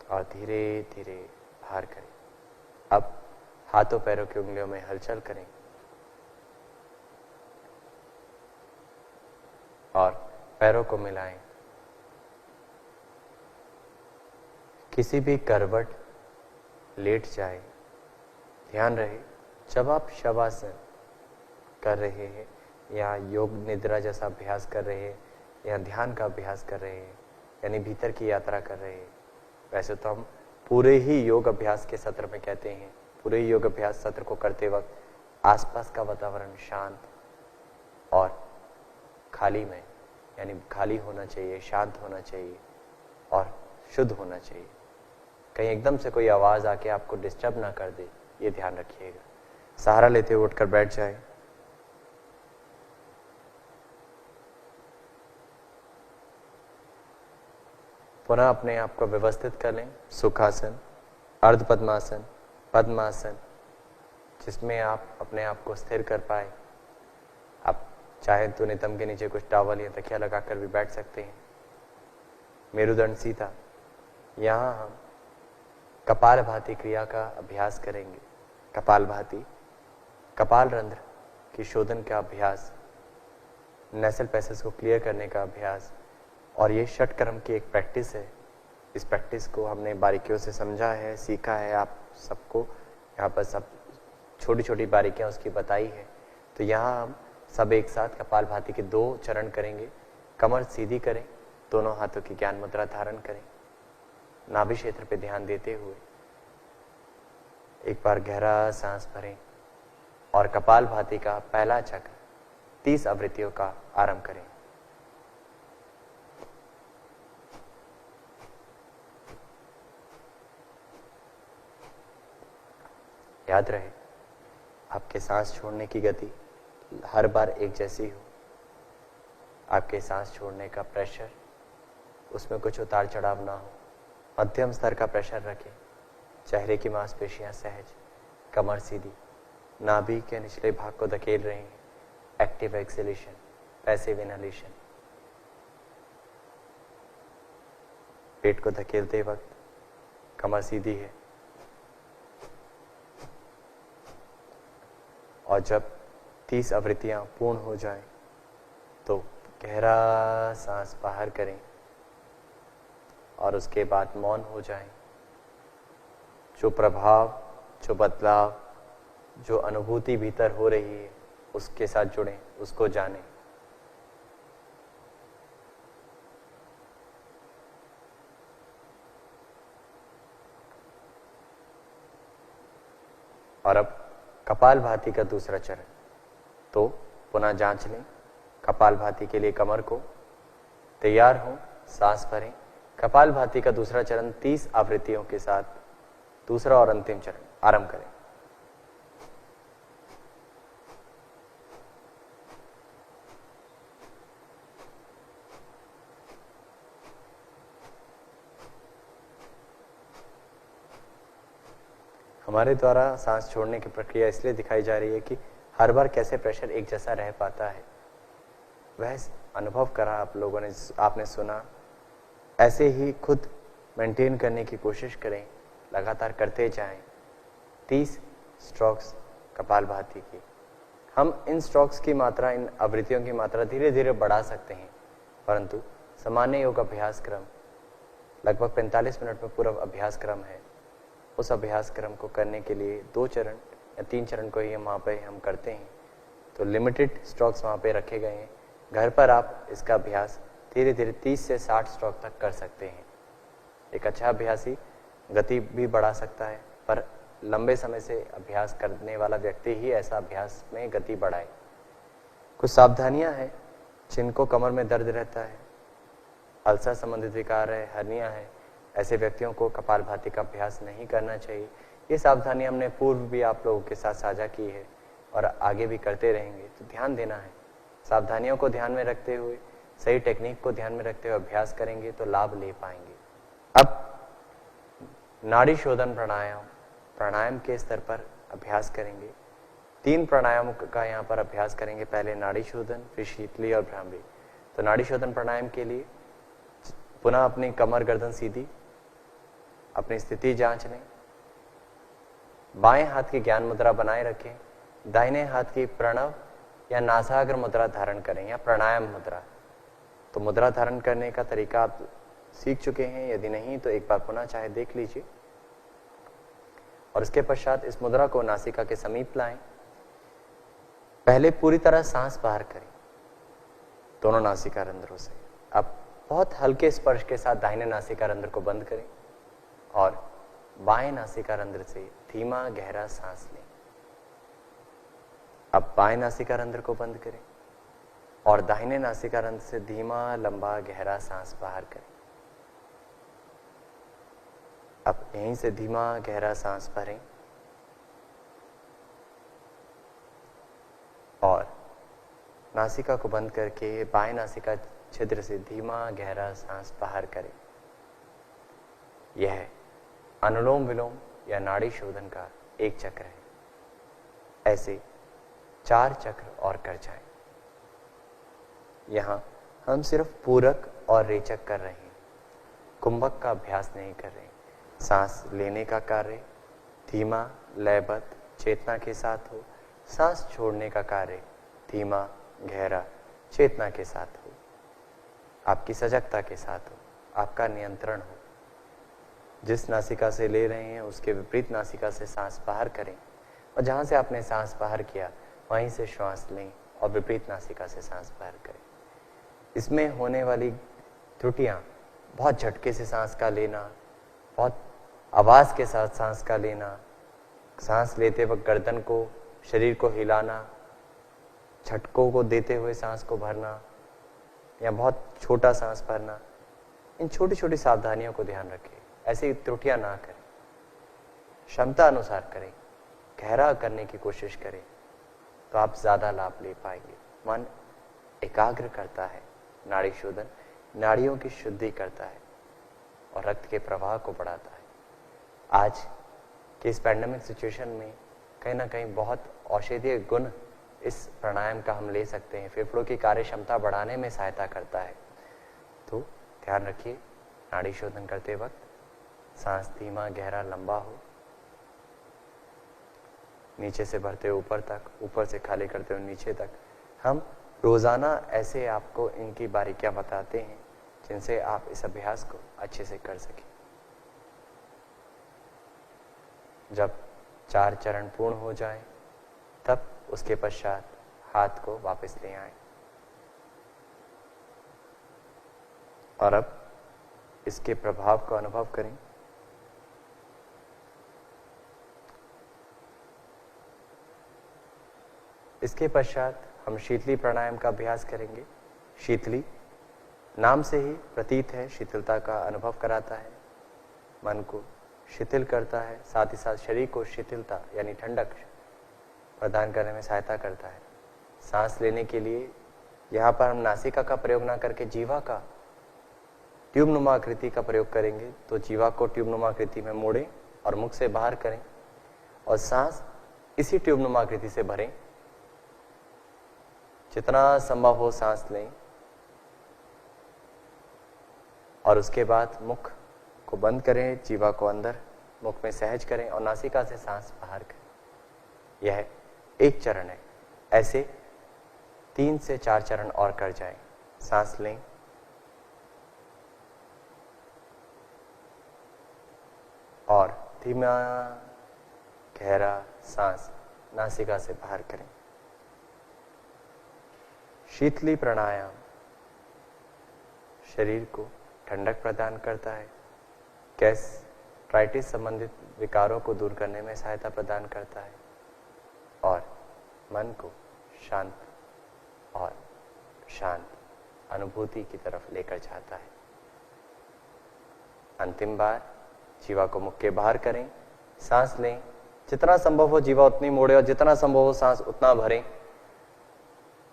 और धीरे धीरे बाहर करें। अब हाथों पैरों की उंगलियों में हलचल करें और पैरों को मिलाएं। किसी भी करवट लेट जाए। ध्यान रहे जब आप शवासन कर रहे हैं या योग निद्रा जैसा अभ्यास कर रहे हैं या ध्यान का अभ्यास कर रहे हैं यानी भीतर की यात्रा कर रहे हैं, वैसे तो हम पूरे ही योग अभ्यास के सत्र में कहते हैं, पूरे ही योग अभ्यास सत्र को करते वक्त आसपास का वातावरण शांत और खाली में यानी खाली होना चाहिए, शांत होना चाहिए और शुद्ध होना चाहिए। कहीं एकदम से कोई आवाज आके आपको डिस्टर्ब ना कर दे, ये ध्यान रखिएगा। सहारा लेते हुए उठकर बैठ जाए। पुनः अपने आप को व्यवस्थित कर लें। सुखासन, अर्ध पद्मासन, पद्मासन, जिसमें आप अपने आप को स्थिर कर पाए। आप चाहे तो नितंब के नीचे कुछ टॉवल या तकिया लगाकर भी बैठ सकते हैं। मेरुदंड सीधा। यहाँ हम कपालभाति क्रिया का अभ्यास करेंगे। कपालभाति, कपाल रंध्र की शोधन का अभ्यास, नेसल पैसेज को क्लियर करने का अभ्यास, और ये षटकर्म की एक प्रैक्टिस है। इस प्रैक्टिस को हमने बारीकियों से समझा है, सीखा है। आप सबको यहाँ पर सब छोटी छोटी बारीकियाँ उसकी बताई है। तो यहाँ हम सब एक साथ कपालभाति के 2 चरण करेंगे। कमर सीधी करें, दोनों हाथों की ज्ञान मुद्रा धारण करें, नाभि क्षेत्र पे ध्यान देते हुए एक बार गहरा सांस भरें और कपालभाति का पहला चक्र 30 आवृत्तियों का आरंभ करें। याद रहे आपके सांस छोड़ने की गति हर बार एक जैसी हो। आपके सांस छोड़ने का प्रेशर, उसमें कुछ उतार चढ़ाव ना हो। मध्यम स्तर का प्रेशर रखें। चेहरे की मांसपेशियां सहज, कमर सीधी, नाभि के निचले भाग को धकेल रहे हैं। Active exhalation, passive inhalation. पेट को धकेलते वक्त कमर सीधी है और जब 30 आवृत्तियां पूर्ण हो जाएं तो गहरा सांस बाहर करें और उसके बाद मौन हो जाएं। जो प्रभाव, जो बदलाव, जो अनुभूति भीतर हो रही है उसके साथ जुड़ें, उसको जानें। और अब कपालभाति का दूसरा चरण। तो पुनः जांच लें। कपालभाति के लिए कमर को तैयार हो, सांस भरें। कपालभाति का दूसरा चरण 30 आवृत्तियों के साथ दूसरा और अंतिम चरण आरंभ करें। हमारे द्वारा सांस छोड़ने की प्रक्रिया इसलिए दिखाई जा रही है कि हर बार कैसे प्रेशर एक जैसा रह पाता है, वह अनुभव करा आप लोगों ने, आपने सुना। ऐसे ही खुद मेंटेन करने की कोशिश करें, लगातार करते जाएं। 30 स्ट्रोक्स कपालभाति की। हम इन स्ट्रोक्स की मात्रा, इन आवृत्तियों की मात्रा धीरे धीरे बढ़ा सकते हैं, परंतु सामान्य योग अभ्यास क्रम लगभग 45 मिनट में पूरा अभ्यास क्रम है। उस अभ्यास क्रम को करने के लिए 2 चरण या 3 चरण को ही हम वहाँ पे हम करते हैं। तो लिमिटेड स्ट्रोक्स वहाँ पे रखे गए हैं। घर पर आप इसका अभ्यास धीरे धीरे 30 से 60 स्ट्रोक तक कर सकते हैं। एक अच्छा अभ्यासी गति भी बढ़ा सकता है, पर लंबे समय से अभ्यास करने वाला व्यक्ति ही ऐसा अभ्यास में गति बढ़ाए। कुछ सावधानियां हैं जिनको कमर में दर्द रहता है, अल्सर संबंधित विकार है, हर्निया है, ऐसे व्यक्तियों को कपालभाति का अभ्यास नहीं करना चाहिए। ये सावधानी हमने पूर्व भी आप लोगों के साथ साझा की है और आगे भी करते रहेंगे, तो ध्यान देना है। सावधानियों को ध्यान में रखते हुए, सही टेक्निक को ध्यान में रखते हुए अभ्यास करेंगे तो लाभ ले पाएंगे। अब नाड़ी शोधन प्राणायाम के स्तर पर अभ्यास करेंगे। 3 प्राणायामों का यहाँ पर अभ्यास करेंगे। पहले नाड़ी शोधन, फिर शीतली और भ्रामरी। तो नाड़ी शोधन प्राणायाम के लिए पुनः अपनी कमर गर्दन सीधी, अपनी स्थिति जांच लें, बाएं हाथ की ज्ञान मुद्रा बनाए रखें, दाहिने हाथ की प्रणव या नासाग्र मुद्रा धारण करें या प्राणायाम मुद्रा। तो मुद्रा धारण करने का तरीका आप सीख चुके हैं, यदि नहीं तो एक बार पुनः चाहे देख लीजिए। और इसके पश्चात इस मुद्रा को नासिका के समीप लाएं। पहले पूरी तरह सांस बाहर करें दोनों नासिका रंध्रों से। अब बहुत हल्के स्पर्श के साथ दाहिने नासिका रंध्र को बंद करें और बाएं नासिका रंध्र से धीमा गहरा सांस लें। अब बाएं नासिका रंध्र को बंद करें और दाहिने नासिका रंध्र से धीमा लंबा गहरा सांस बाहर करें। अब यहीं से धीमा गहरा सांस भरें और नासिका को बंद करके बाएं नासिका छिद्र से धीमा गहरा सांस बाहर करें। यह अनुलोम विलोम या नाड़ी शोधन का एक चक्र है। ऐसे 4 चक्र और कर जाएं। यहां हम सिर्फ पूरक और रेचक कर रहे हैं, कुंभक का अभ्यास नहीं कर रहे हैं। सांस लेने का कार्य धीमा लयबद्ध चेतना के साथ हो, सांस छोड़ने का कार्य धीमा गहरा चेतना के साथ हो, आपकी सजगता के साथ हो, आपका नियंत्रण हो। जिस नासिका से ले रहे हैं उसके विपरीत नासिका से सांस बाहर करें और जहां से आपने सांस बाहर किया वहीं से श्वास लें और विपरीत नासिका से सांस बाहर करें। इसमें होने वाली त्रुटियां, बहुत झटके से सांस का लेना, बहुत आवाज के साथ सांस का लेना, सांस लेते वक्त गर्दन को, शरीर को हिलाना, झटकों को देते हुए सांस को भरना या बहुत छोटा सांस भरना, इन छोटी छोटी सावधानियों को ध्यान रखें। ऐसी त्रुटियां ना करें, क्षमता अनुसार करें, गहरा करने की कोशिश करें तो आप ज्यादा लाभ ले पाएंगे। मन एकाग्र करता है, नाड़ी शोधन नाड़ियों की शुद्धि करता है और रक्त के प्रवाह को बढ़ाता है। आज के इस पैंडेमिक सिचुएशन में कहीं ना कहीं बहुत औषधीय गुण इस प्राणायाम का हम ले सकते हैं। फेफड़ों की कार्य क्षमता बढ़ाने में सहायता करता है। तो ध्यान रखिए, नाड़ी शोधन करते वक्त सांस धीमा गहरा लंबा हो, नीचे से भरते हुए ऊपर तक, ऊपर से खाली करते हुए नीचे तक। हम रोजाना ऐसे आपको इनकी बारीकियां बताते हैं जिनसे आप इस अभ्यास को अच्छे से कर सकें। जब 4 चरण पूर्ण हो जाए तब उसके पश्चात हाथ को वापस ले आएं और अब इसके प्रभाव को अनुभव करें। इसके पश्चात हम शीतली प्राणायाम का अभ्यास करेंगे। शीतली नाम से ही प्रतीत है, शीतलता का अनुभव कराता है, मन को शिथिल करता है, साथ ही साथ शरीर को शिथिलता यानी ठंडक प्रदान करने में सहायता करता है। सांस लेने के लिए यहाँ पर हम नासिका का प्रयोग ना करके जीवा का ट्यूब नुमा आकृति का प्रयोग करेंगे। तो जीवा को ट्यूब नुमा आकृति में मोड़ें और मुख से बाहर करें और सांस इसी ट्यूब नुमा आकृति से भरें। जितना संभव हो सांस लें और उसके बाद मुख को बंद करें, जीवा को अंदर मुख में सहज करें और नासिका से सांस बाहर करें। यह एक चरण है। ऐसे 3 से 4 चरण और कर जाएं। सांस लें और धीमा गहरा सांस नासिका से बाहर करें। शीतली प्राणायाम शरीर को ठंडक प्रदान करता है, गैस्ट्राइटिस संबंधित विकारों को दूर करने में सहायता प्रदान करता है और मन को शांत और शांत अनुभूति की तरफ लेकर जाता है। अंतिम बार जीवा को मुख के बाहर करें, सांस लें, जितना संभव हो जीवा उतनी मोड़े और जितना संभव हो सांस उतना भरें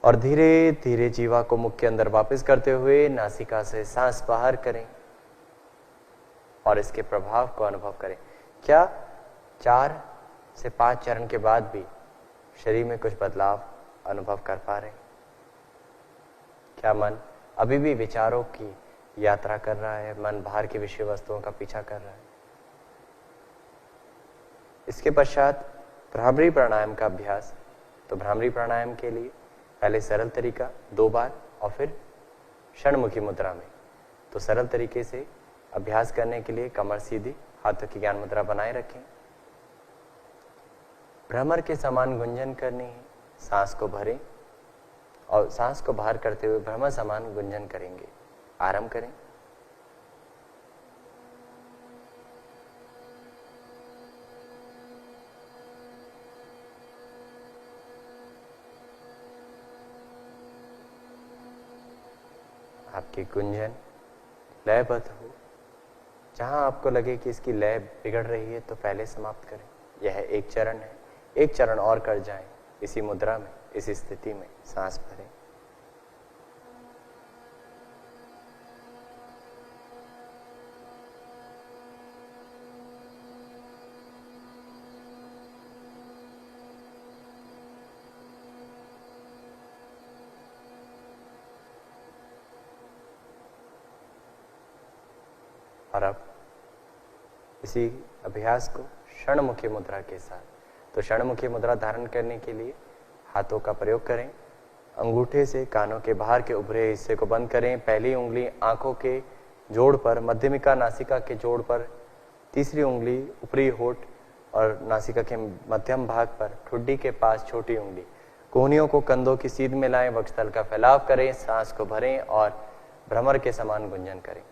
और धीरे धीरे जीवा को मुख के अंदर वापस करते हुए नासिका से सांस बाहर करें और इसके प्रभाव को अनुभव करें। क्या 4 से 5 चरण के बाद भी शरीर में कुछ बदलाव अनुभव कर पा रहे हैं? क्या मन अभी भी विचारों की यात्रा कर रहा है? मन बाहर की विषय वस्तुओं का पीछा कर रहा है? इसके पश्चात भ्रामरी प्राणायाम का अभ्यास। तो भ्रामरी प्राणायाम के लिए पहले सरल तरीका 2 बार और फिर षणमुखी मुद्रा में। तो सरल तरीके से अभ्यास करने के लिए कमर सीधी, हाथों की ज्ञान मुद्रा बनाए रखें, भ्रमर के समान गुंजन करनी है, सांस को भरें और सांस को बाहर करते हुए भ्रमर समान गुंजन करेंगे। आराम करें। आपकी गुंजन लयबद्ध हो। जहां आपको लगे कि इसकी लय बिगड़ रही है तो पहले समाप्त करें। यह एक चरण है, एक चरण और कर जाएं इसी मुद्रा में, इस स्थिति में सांस भरें। और अब इसी अभ्यास को षणमुखी मुद्रा के साथ। तो षणमुखी मुद्रा धारण करने के लिए हाथों का प्रयोग करें। अंगूठे से कानों के बाहर के उभरे हिस्से को बंद करें। पहली उंगली आंखों के जोड़ पर, मध्यमिका नासिका के जोड़ पर, तीसरी उंगली ऊपरी होठ और नासिका के मध्यम भाग पर, ठुड्डी के पास छोटी उंगली। कोहनियों को कंधों की सीध में लाएं, वक्षस्थल का फैलाव करें, सांस को भरें और भ्रमर के समान गुंजन करें।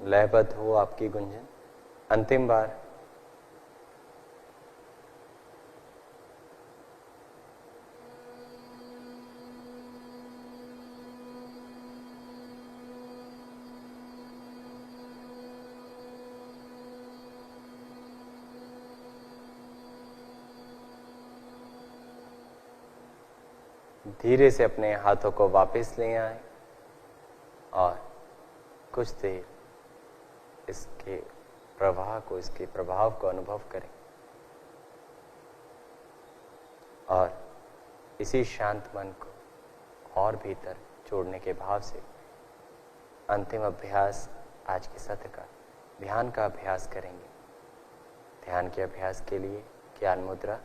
लयबद्ध हो आपकी गुंजन। अंतिम बार धीरे से अपने हाथों को वापस ले आए और कुछ देर इसके प्रवाह को, इसके प्रभाव को अनुभव करें और इसी शांत मन को और भीतर जोड़ने के भाव से अंतिम अभ्यास आज के सत्र का ध्यान का अभ्यास करेंगे। ध्यान के अभ्यास के लिए ज्ञान मुद्रा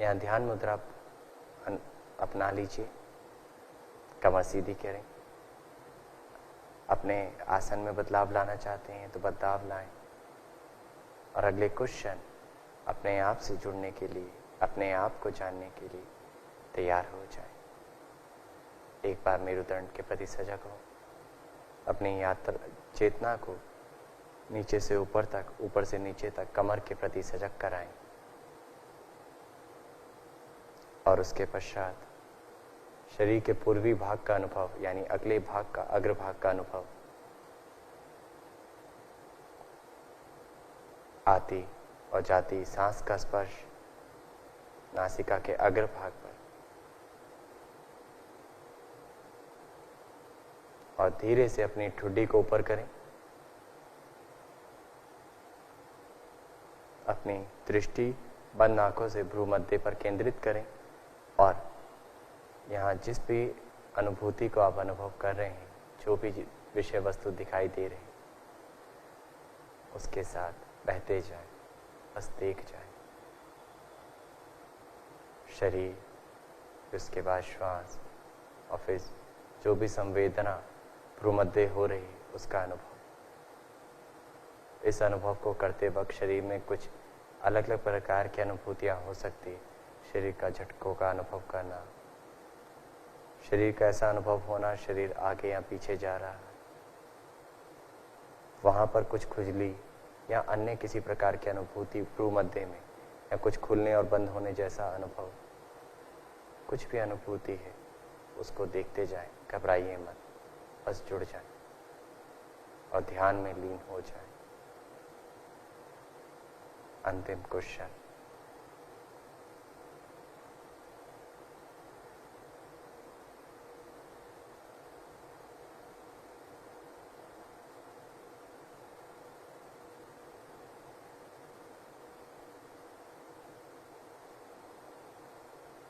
या ध्यान मुद्रा अपना लीजिए। कमर सीधी करें। अपने आसन में बदलाव लाना चाहते हैं तो बदलाव लाएं और अगले कुछ क्षण अपने आप से जुड़ने के लिए, अपने आप को जानने के लिए तैयार हो जाएं। एक बार मेरुदंड के प्रति सजग हो। अपनी यात्रा चेतना को नीचे से ऊपर तक, ऊपर से नीचे तक कमर के प्रति सजग कराएं और उसके पश्चात शरीर के पूर्वी भाग का अनुभव, यानी अगले भाग का, अग्र भाग का अनुभव आती और जाती सांस का स्पर्श नासिका के अग्र भाग पर और धीरे से अपनी ठुड्डी को ऊपर करें। अपनी दृष्टि बंद आंखों से भ्रू मध्य पर केंद्रित करें और यहाँ जिस भी अनुभूति को आप अनुभव कर रहे हैं, जो भी विषय वस्तु दिखाई दे रहे हैं, उसके साथ बहते जाए, बस देख जाए। शरीर उसके बाद श्वास और फिर जो भी संवेदना भ्रूमध्य हो रही है उसका अनुभव। इस अनुभव को करते वक्त शरीर में कुछ अलग अलग प्रकार की अनुभूतियाँ हो सकती है। शरीर का झटकों का अनुभव करना, शरीर का ऐसा अनुभव होना शरीर आगे या पीछे जा रहा है, वहाँ पर कुछ खुजली या अन्य किसी प्रकार की अनुभूति भ्रूमध्य में, या कुछ खुलने और बंद होने जैसा अनुभव, कुछ भी अनुभूति है उसको देखते जाएं, घबराइए मत, बस जुड़ जाएं और ध्यान में लीन हो जाएं। अंतिम क्वेश्चन,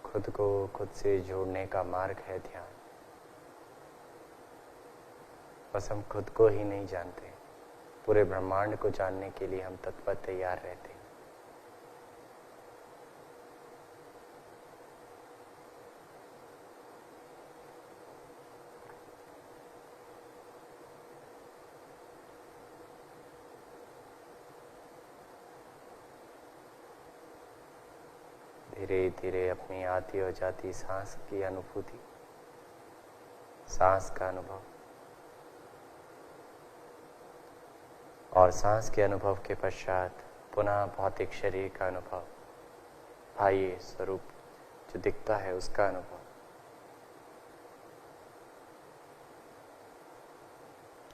खुद को खुद से जोड़ने का मार्ग है ध्यान। बस हम खुद को ही नहीं जानते, पूरे ब्रह्मांड को जानने के लिए हम तत्पर तैयार रहते हैं। धीरे धीरे अपनी आती और जाती सांस की अनुभूति, सांस का अनुभव, और सांस के अनुभव के पश्चात पुनः भौतिक शरीर का अनुभव, बाह्य स्वरूप जो दिखता है उसका अनुभव,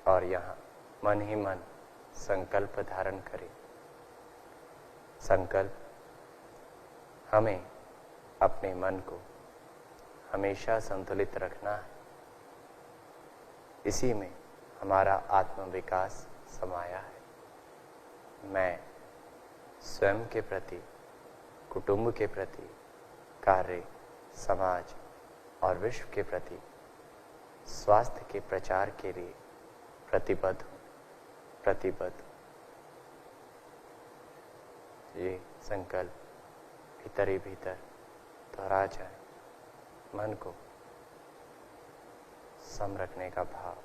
और यहाँ मन ही मन संकल्प धारण करें। संकल्प हमें अपने मन को हमेशा संतुलित रखना है। इसी में हमारा आत्म विकास समाया है। मैं स्वयं के प्रति, कुटुंब के प्रति, कार्य, समाज और विश्व के प्रति स्वास्थ्य के प्रचार के लिए प्रतिबद्ध हूँ, प्रतिबद्ध। ये संकल्प भीतर ही भीतर दोहरा जाए, मन को सम रखने का भाव।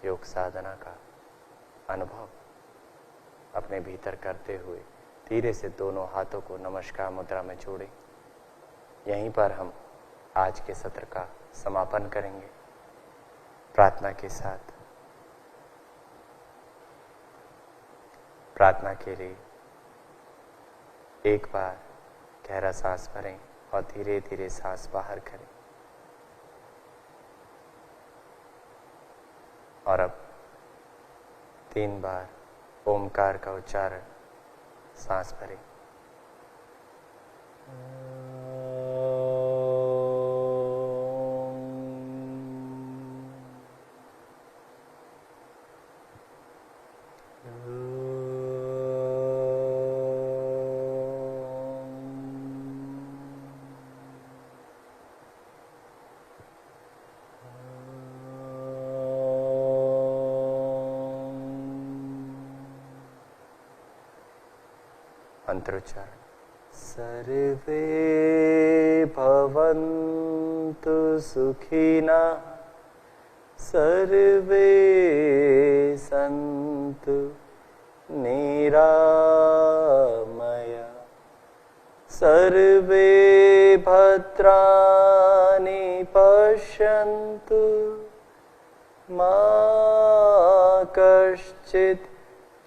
योग साधना का अनुभव अपने भीतर करते हुए धीरे से दोनों हाथों को नमस्कार मुद्रा में जोड़ें। यहीं पर हम आज के सत्र का समापन करेंगे प्रार्थना के साथ। प्रार्थना के लिए एक बार गहरा सांस भरें और धीरे धीरे सांस बाहर करें। और अब 3 बार ओमकार का उच्चारण, सांस भरें। मंत्रोच्चारण। सर्वे भवन्तु सुखिनः, सर्वे सन्तु निरामया, सर्वे भद्राणि पश्यन्तु, मा कश्चित्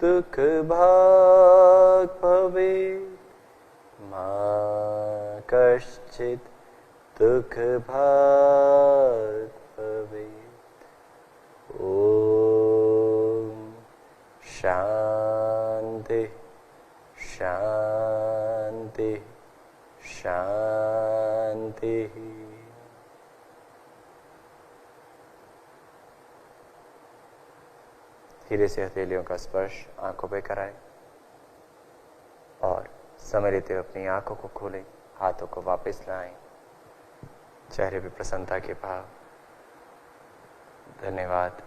दुःखभाग् भवेत्, मा कश्चित् दुःखभाग् भवेत्। ओम शांति शांति शांति। धीरे से हथेलियों का स्पर्श आंखों पे कराएं और समय लेते हुए अपनी आंखों को खोलें, हाथों को वापस लाएं, चेहरे पे प्रसन्नता के भाव। धन्यवाद।